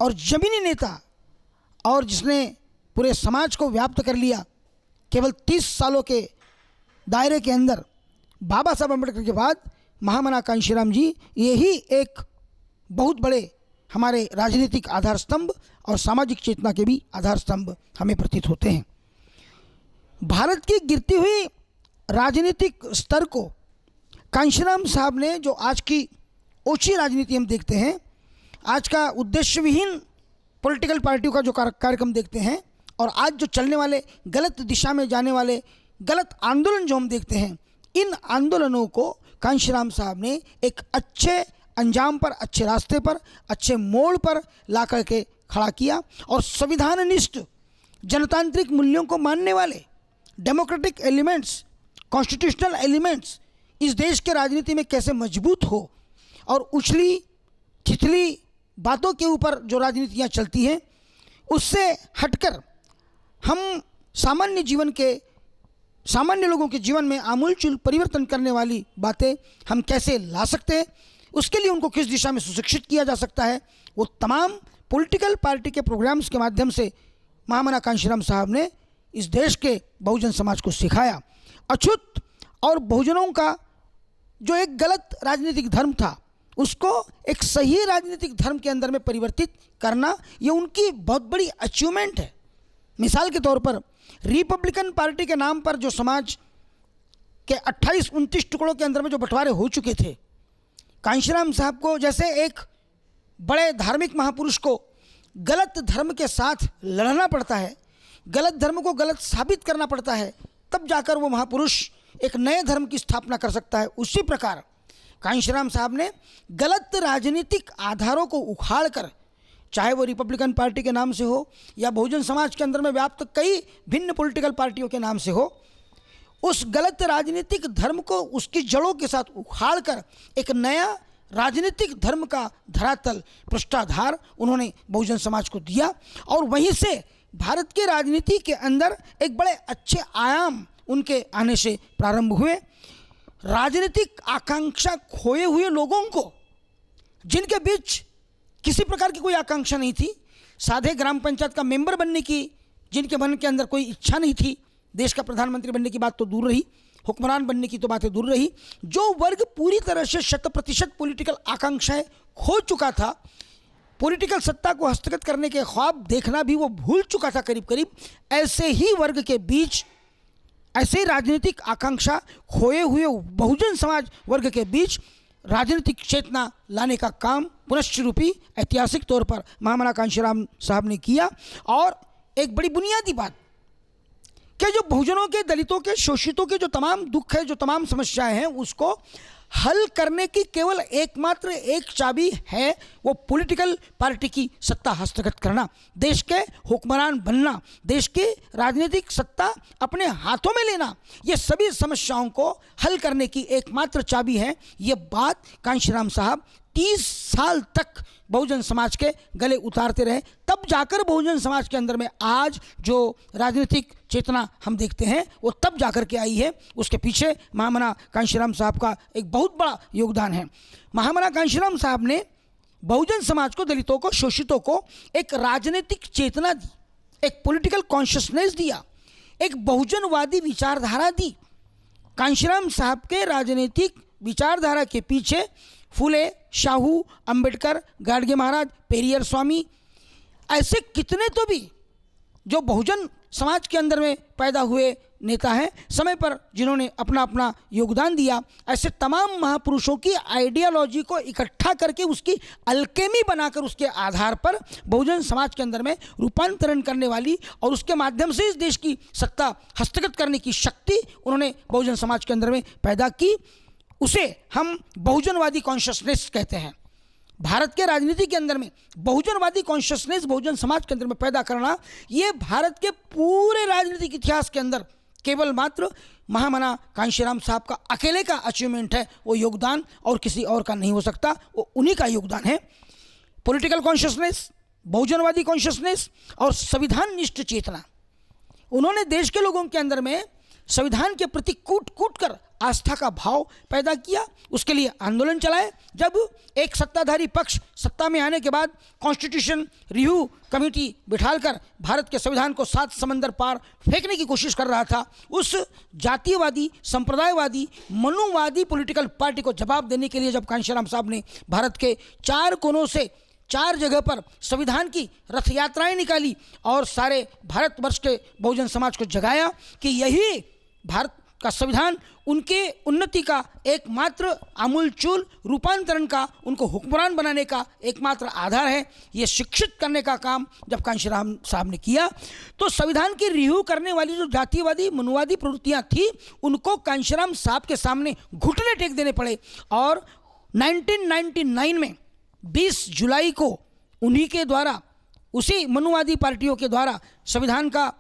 और जमीनी नेता और जिसने पूरे समाज को व्याप्त कर लिया केवल 30 सालों के दायरे के अंदर, बाबा साहब अम्बेडकर के बाद महामना कांशीराम जी यही एक बहुत बड़े हमारे राजनीतिक आधार स्तंभ और सामाजिक चेतना के भी आधार स्तंभ हमें प्रतीत होते हैं। भारत की गिरती हुई राजनीतिक स्तर को कांशीराम साहब ने, जो आज की ओछी राजनीति हम देखते हैं, आज का उद्देश्य विहीन पॉलिटिकल पार्टियों का जो कार्यक्रम देखते हैं और आज जो चलने वाले गलत दिशा में जाने वाले गलत आंदोलन जो हम देखते हैं, इन आंदोलनों को कांशीराम साहब ने एक अच्छे अंजाम पर, अच्छे रास्ते पर, अच्छे मोड़ पर ला करके खड़ा किया और संविधाननिष्ठ जनतांत्रिक मूल्यों को मानने वाले डेमोक्रेटिक एलिमेंट्स, कॉन्स्टिट्यूशनल एलिमेंट्स इस देश के राजनीति में कैसे मजबूत हो और उछली छिछली बातों के ऊपर जो राजनीतियाँ चलती हैं उससे हटकर हम सामान्य जीवन के, सामान्य लोगों के जीवन में आमूलचूल परिवर्तन करने वाली बातें हम कैसे ला सकते हैं, उसके लिए उनको किस दिशा में सुशिक्षित किया जा सकता है, वो तमाम पॉलिटिकल पार्टी के प्रोग्राम्स के माध्यम से महामना कांशीराम साहब ने इस देश के बहुजन समाज को सिखाया। अछूत और बहुजनों का जो एक गलत राजनीतिक धर्म था उसको एक सही राजनीतिक धर्म के अंदर में परिवर्तित करना, ये उनकी बहुत बड़ी अचीवमेंट है। मिसाल के तौर पर रिपब्लिकन पार्टी के नाम पर जो समाज के 28-29 टुकड़ों के अंदर में जो बंटवारे हो चुके थे, कांशीराम साहब को जैसे एक बड़े धार्मिक महापुरुष को गलत धर्म के साथ लड़ना पड़ता है, गलत धर्म को गलत साबित करना पड़ता है, तब जाकर वो महापुरुष एक नए धर्म की स्थापना कर सकता है। उसी प्रकार कांशीराम साहब ने गलत राजनीतिक आधारों को उखाड़ कर, चाहे वो रिपब्लिकन पार्टी के नाम से हो या बहुजन समाज के अंदर में व्याप्त कई भिन्न पॉलिटिकल पार्टियों के नाम से हो, उस गलत राजनीतिक धर्म को उसकी जड़ों के साथ उखाड़ कर एक नया राजनीतिक धर्म का धरातल, पृष्ठाधार उन्होंने बहुजन समाज को दिया और वहीं से भारत की राजनीति के अंदर एक बड़े अच्छे आयाम उनके आने से प्रारंभ हुए। राजनीतिक आकांक्षा खोए हुए लोगों को, जिनके बीच किसी प्रकार की कोई आकांक्षा नहीं थी, साधे ग्राम पंचायत का मेंबर बनने की जिनके मन के अंदर कोई इच्छा नहीं थी, देश का प्रधानमंत्री बनने की बात तो दूर रही, हुक्मरान बनने की तो बातें दूर रही, जो वर्ग पूरी तरह से 100% पॉलिटिकल आकांक्षाएं खो चुका था, पॉलिटिकल सत्ता को हस्तगत करने के ख्वाब देखना भी वो भूल चुका था करीब करीब, ऐसे ही वर्ग के बीच, ऐसे ही राजनीतिक आकांक्षा खोए हुए बहुजन समाज वर्ग के बीच राजनीतिक चेतना लाने का काम पुनश्च रूपी ऐतिहासिक तौर पर महामना कांशीराम साहब ने किया और एक बड़ी बुनियादी बात कि जो बहुजनों के, दलितों के, शोषितों के जो तमाम दुख है, जो तमाम समस्याएं हैं, उसको हल करने की केवल एकमात्र एक चाबी है, वो पॉलिटिकल पार्टी की सत्ता हस्तगत करना, देश के हुक्मरान बनना, देश की राजनीतिक सत्ता अपने हाथों में लेना। ये सभी समस्याओं को हल करने की एकमात्र चाबी है। ये बात कांशीराम साहब 30 साल तक बहुजन समाज के गले उतारते रहे, तब जाकर बहुजन समाज के अंदर में आज जो राजनीतिक चेतना हम देखते हैं वो तब जाकर के आई है। उसके पीछे महामना कांशीराम साहब का एक बहुत बड़ा योगदान है। महामना कांशीराम साहब ने बहुजन समाज को, दलितों को, शोषितों को एक राजनीतिक चेतना दी, एक पॉलिटिकल कॉन्शियसनेस दिया, एक बहुजनवादी विचारधारा दी। कांशीराम साहब के राजनीतिक विचारधारा के पीछे फुले, शाहू, अंबेडकर, गाडगे महाराज, पेरियर स्वामी, ऐसे कितने तो भी जो बहुजन समाज के अंदर में पैदा हुए नेता हैं, समय पर जिन्होंने अपना अपना योगदान दिया, ऐसे तमाम महापुरुषों की आइडियोलॉजी को इकट्ठा करके उसकी अल्केमी बनाकर उसके आधार पर बहुजन समाज के अंदर में रूपांतरण करने वाली और उसके माध्यम से इस देश की सत्ता हस्तगत करने की शक्ति उन्होंने बहुजन समाज के अंदर में पैदा की। उसे हम बहुजनवादी कॉन्शियसनेस कहते हैं। भारत के राजनीति के अंदर में बहुजनवादी कॉन्शियसनेस बहुजन समाज के अंदर में पैदा करना, ये भारत के पूरे राजनीतिक इतिहास के अंदर केवल मात्र महामना कांशीराम साहब का अकेले का अचीवमेंट है। वो योगदान और किसी और का नहीं हो सकता, वो उन्हीं का योगदान है। पॉलिटिकल कॉन्शियसनेस, बहुजनवादी कॉन्शियसनेस और संविधान निष्ठ चेतना, उन्होंने देश के लोगों के अंदर में संविधान के प्रति कूट कूट कर आस्था का भाव पैदा किया, उसके लिए आंदोलन चलाए। जब एक सत्ताधारी पक्ष सत्ता में आने के बाद कॉन्स्टिट्यूशन रिव्यू कमेटी बिठालकर भारत के संविधान को 7 समंदर पार फेंकने की कोशिश कर रहा था, उस जातीयवादी, संप्रदायवादी, मनुवादी पॉलिटिकल पार्टी को जवाब देने के लिए जब कांशीराम साहब ने भारत के 4 कोनों से 4 जगह पर संविधान की रथ यात्राएं निकाली और सारे भारतवर्ष के बहुजन समाज को जगाया कि यही भारत का संविधान उनके उन्नति का एकमात्र आमूलचूल रूपांतरण का, उनको हुक्मरान बनाने का एकमात्र आधार है, ये शिक्षित करने का काम जब कांशीराम साहब ने किया, तो संविधान की रिव्यू करने वाली जो जातीयवादी, मनुवादी प्रवृत्तियाँ थी, उनको कांशीराम साहब के सामने घुटने टेक देने पड़े। और 1999 में 20 जुलाई को उन्हीं के द्वारा, उसी मनुवादी पार्टियों के द्वारा संविधान का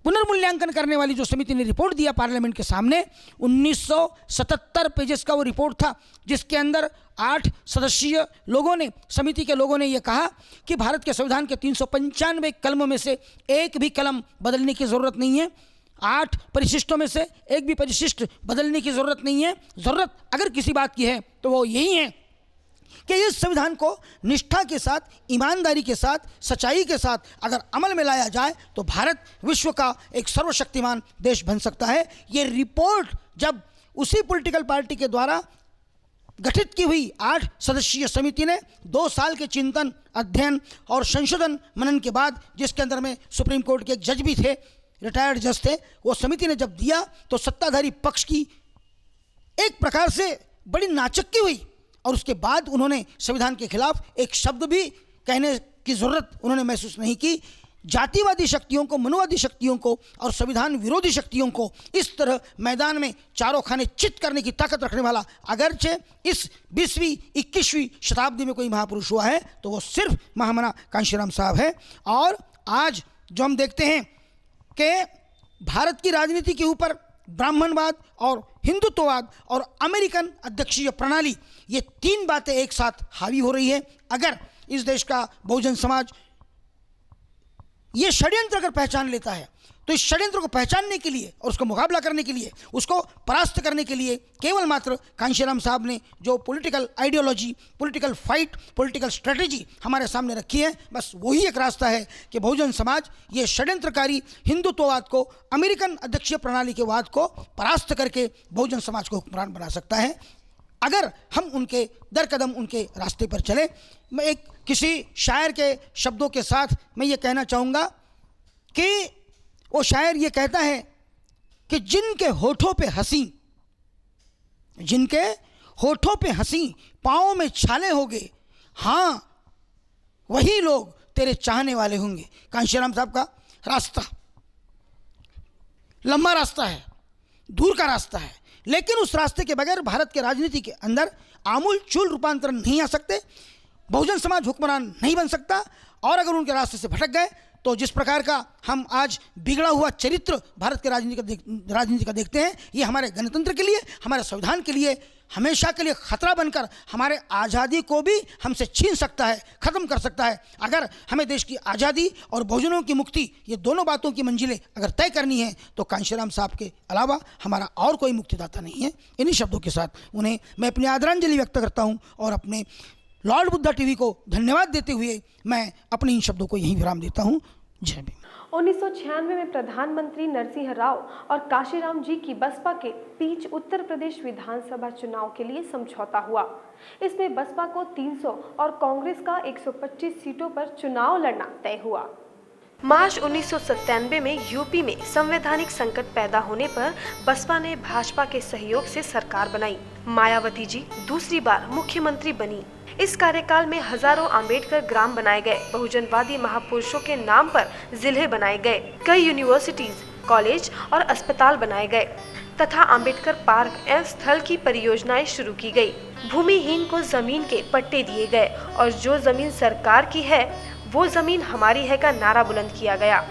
पुनर्मूल्यांकन करने वाली जो समिति ने रिपोर्ट दिया पार्लियामेंट के सामने, 1977 पेजेस का वो रिपोर्ट था, जिसके अंदर 8 सदस्यीय लोगों ने, समिति के लोगों ने ये कहा कि भारत के संविधान के 395 कलमों में से एक भी कलम बदलने की ज़रूरत नहीं है, 8 परिशिष्टों में से एक भी परिशिष्ट बदलने की ज़रूरत नहीं है। ज़रूरत अगर किसी बात की है तो वो यही है कि इस संविधान को निष्ठा के साथ, ईमानदारी के साथ, सच्चाई के साथ अगर अमल में लाया जाए तो भारत विश्व का एक सर्वशक्तिमान देश बन सकता है। ये रिपोर्ट जब उसी पॉलिटिकल पार्टी के द्वारा गठित की हुई 8 सदस्यीय समिति ने 2 साल के चिंतन, अध्ययन और संशोधन मनन के बाद, जिसके अंदर में सुप्रीम कोर्ट के एक जज भी थे, रिटायर्ड जज थे, वो समिति ने जब दिया तो सत्ताधारी पक्ष की एक प्रकार से बड़ी नाचक्की हुई और उसके बाद उन्होंने संविधान के खिलाफ एक शब्द भी कहने की ज़रूरत उन्होंने महसूस नहीं की। जातिवादी शक्तियों को, मनुवादी शक्तियों को और संविधान विरोधी शक्तियों को इस तरह मैदान में चारों खाने चित करने की ताकत रखने वाला अगरचे इस 20वीं 21वीं शताब्दी में कोई महापुरुष हुआ है तो वो सिर्फ महामना कांशीराम साहब है। और आज जो हम देखते हैं कि भारत की राजनीति के ऊपर ब्राह्मणवाद और हिंदुत्ववाद और अमेरिकन अध्यक्षीय प्रणाली, ये 3 बातें एक साथ हावी हो रही है। अगर इस देश का बहुजन समाज ये षड्यंत्र अगर पहचान लेता है तो इस षड्यंत्र को पहचानने के लिए और उसका मुकाबला करने के लिए, उसको परास्त करने के लिए केवल मात्र कांशीराम साहब ने जो political ideology, political fight, political strategy हमारे सामने रखी है, बस वही एक रास्ता है कि बहुजन समाज ये षड्यंत्रकारी हिंदुत्ववाद को, अमेरिकन अध्यक्षीय प्रणाली के वाद को परास्त करके बहुजन समाज को हुक्मरान बना सकता है अगर हम उनके दर कदम उनके रास्ते पर चले। मैं एक किसी शायर के शब्दों के साथ मैं ये कहना चाहूँगा कि वो शायर ये कहता है कि जिनके होठों पे हंसी, जिनके होठों पे हंसी, पाँव में छाले होगे, हाँ वही लोग तेरे चाहने वाले होंगे। कांशीराम साहब का रास्ता लंबा रास्ता है, दूर का रास्ता है, लेकिन उस रास्ते के बगैर भारत के राजनीति के अंदर आमूल चूल रूपांतरण नहीं आ सकते। बहुजन समाज हुक्मरान नहीं बन सकता, और अगर उनके रास्ते से भटक गए तो जिस प्रकार का हम आज बिगड़ा हुआ चरित्र भारत के राजनीति का देखते हैं, ये हमारे गणतंत्र के लिए, हमारे संविधान के लिए हमेशा के लिए खतरा बनकर हमारे आज़ादी को भी हमसे छीन सकता है, ख़त्म कर सकता है। अगर हमें देश की आज़ादी और बहुजनों की मुक्ति, ये दोनों बातों की मंजिलें अगर तय करनी है तो कांशीराम साहब के अलावा हमारा और कोई मुक्तिदाता नहीं है। इन्हीं शब्दों के साथ उन्हें मैं अपनी आदरांजलि व्यक्त करता हूँ और अपने लॉर्ड बुद्धा टीवी को धन्यवाद देते हुए मैं अपने इन शब्दों को यहीं विराम देता हूँ। जय भीम। 1996 में प्रधानमंत्री नरसिंह राव और काशीराम जी की बसपा के बीच उत्तर प्रदेश विधानसभा चुनाव के लिए समझौता हुआ। इसमें बसपा को 300 और कांग्रेस का 125 सीटों पर चुनाव लड़ना तय हुआ। मार्च 1997 में यूपी में संवैधानिक संकट पैदा होने पर बसपा ने भाजपा के सहयोग से सरकार बनाई। मायावती जी दूसरी बार मुख्यमंत्री बनी। इस कार्यकाल में हजारों अंबेडकर ग्राम बनाए गए, बहुजनवादी महापुरुषों के नाम पर जिले बनाए गए, कई यूनिवर्सिटीज, कॉलेज और अस्पताल बनाए गए तथा अंबेडकर पार्क एवं स्थल की परियोजनाएं शुरू की गई। भूमिहीन को जमीन के पट्टे दिए गए और जो जमीन सरकार की है वो जमीन हमारी है का नारा बुलंद किया गया।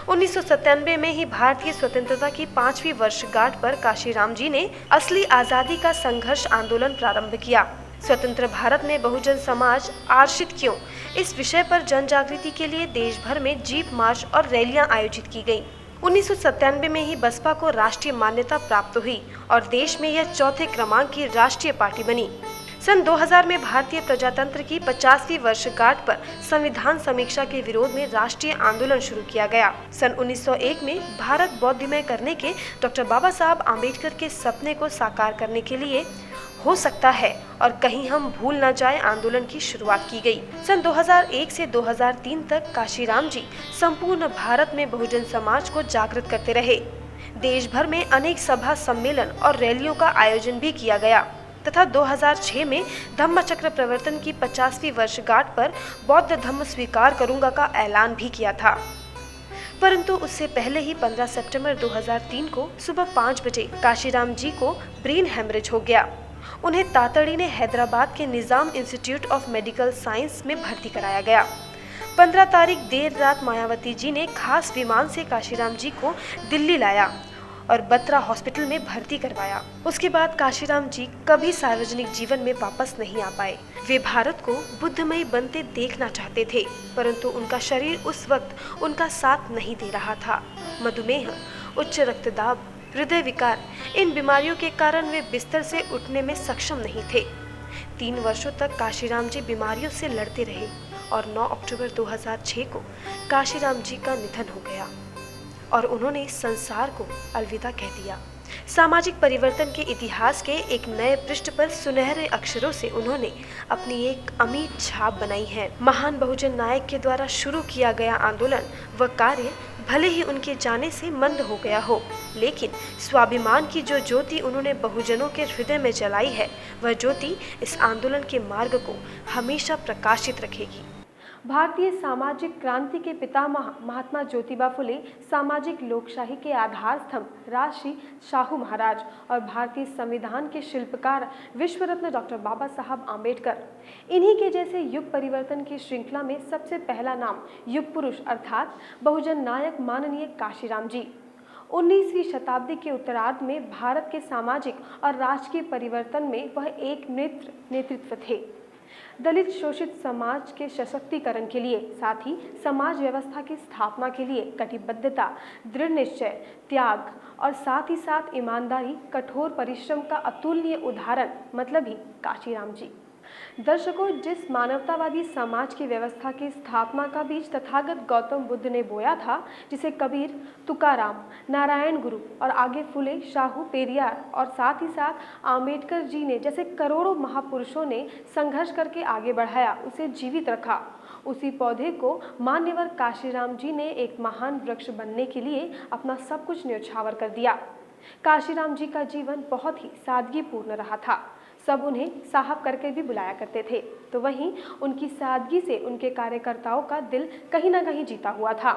1997 में ही भारतीय स्वतंत्रता की 5वीं वर्षगांठ पर काशीराम जी ने असली आजादी का संघर्ष आंदोलन प्रारंभ किया। स्वतंत्र भारत में बहुजन समाज आरक्षित क्यों, इस विषय पर जन जागृति के लिए देश भर में जीप मार्च और रैलियां आयोजित की गयी। 1997 में ही बसपा को राष्ट्रीय मान्यता प्राप्त हुई और देश में यह चौथे क्रमांक की राष्ट्रीय पार्टी बनी। सन 2000 में भारतीय प्रजातंत्र की 50वीं वर्षगांठ पर संविधान समीक्षा के विरोध में राष्ट्रीय आंदोलन शुरू किया गया। सन 1901 में भारत बौद्धिमय करने के डॉक्टर बाबा साहब आम्बेडकर के सपने को साकार करने के लिए हो सकता है और कहीं हम भूल न जाए आंदोलन की शुरुआत की गई। सन 2001 से 2003 तक काशीराम जी संपूर्ण भारत में बहुजन समाज को जागृत करते रहे। देश भर में अनेक सभा, सम्मेलन और रैलियों का आयोजन भी किया गया तथा 2006 में धम्म चक्र प्रवर्तन की 50वीं वर्षगांठ पर बौद्ध धम्म स्वीकार करूंगा का ऐलान भी किया था। परंतु उससे पहले ही 15 सितंबर 2003 को सुबह 5 बजे काशीराम जी को ब्रेन हेमरेज हो गया। उन्हें तातड़ी ने हैदराबाद के निजाम इंस्टीट्यूट ऑफ मेडिकल साइंस में भर्ती कराया गया। 15 तारीख देर रात मायावती जी ने खास विमान से काशीराम जी को दिल्ली लाया और बत्रा हॉस्पिटल में भर्ती करवाया। उसके बाद काशीराम जी कभी सार्वजनिक जीवन में वापस नहीं आ पाए। वे भारत को बुद्धमयी बनते देखना चाहते थे, परंतु उनका शरीर उस वक्त उनका साथ नहीं दे रहा था। मधुमेह, उच्च रक्तदाब, हृदय विकार, इन बीमारियों के कारण वे बिस्तर से उठने में सक्षम नहीं थे। 3 वर्षों तक काशीराम जी बीमारियों से लड़ते रहे और 9 अक्टूबर 2006 को काशीराम जी का निधन हो गया और उन्होंने संसार को अलविदा कह दिया। सामाजिक परिवर्तन के इतिहास के एक नए पृष्ठ पर सुनहरे अक्षरों से उन्होंने अपनी एक अमिट छाप बनाई है। महान बहुजन नायक के द्वारा शुरू किया गया आंदोलन व कार्य भले ही उनके जाने से मंद हो गया हो, लेकिन स्वाभिमान की जो ज्योति उन्होंने बहुजनों के हृदय में जलाई है, वह ज्योति इस आंदोलन के मार्ग को हमेशा प्रकाशित रखेगी। भारतीय सामाजिक क्रांति के पितामह महात्मा ज्योतिबा फुले, सामाजिक लोकशाही के आधार स्तंभ राजर्षि शाहू महाराज और भारतीय संविधान के शिल्पकार विश्व रत्न डॉक्टर बाबा साहब आम्बेडकर, इन्हीं के जैसे युग परिवर्तन की श्रृंखला में सबसे पहला नाम युग पुरुष अर्थात बहुजन नायक माननीय काशीराम जी 19वीं शताब्दी के उत्तरार्ध में भारत के सामाजिक और राजकीय परिवर्तन में वह एक नेतृत्व थे। दलित शोषित समाज के सशक्तिकरण के लिए, साथ ही समाज व्यवस्था की स्थापना के लिए कटिबद्धता, दृढ़ निश्चय, त्याग और साथ ही साथ ईमानदारी, कठोर परिश्रम का अतुलनीय उदाहरण मतलब ही काशीराम जी। दर्शकों, जिस मानवतावादी समाज की व्यवस्था की स्थापना का बीज तथागत गौतम बुद्ध ने बोया था, जिसे कबीर, तुकाराम, नारायण गुरु और आगे फुले, शाहू, पेरियार और साथ ही साथ आम्बेडकर जी ने जैसे करोड़ों महापुरुषों ने संघर्ष करके आगे बढ़ाया, उसे जीवित रखा, उसी पौधे को मान्यवर काशीराम जी ने एक महान वृक्ष बनने के लिए अपना सब कुछ न्यौछावर कर दिया। काशीराम जी का जीवन बहुत ही सादगीपूर्ण रहा था। सब उन्हें साहब करके भी बुलाया करते थे। तो वहीं उनकी सादगी से उनके कार्यकर्ताओं का दिल कहीं ना कहीं जीता हुआ था।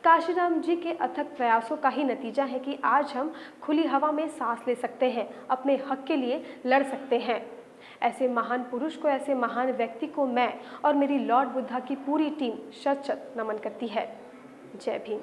काशीराम जी के अथक प्रयासों का ही नतीजा है कि आज हम खुली हवा में सांस ले सकते हैं, अपने हक के लिए लड़ सकते हैं। ऐसे महान पुरुष को, ऐसे महान व्यक्ति को मैं और मेरी लॉर्ड बुद्धा की पूरी टीम शत शत नमन करती है। जय भीम।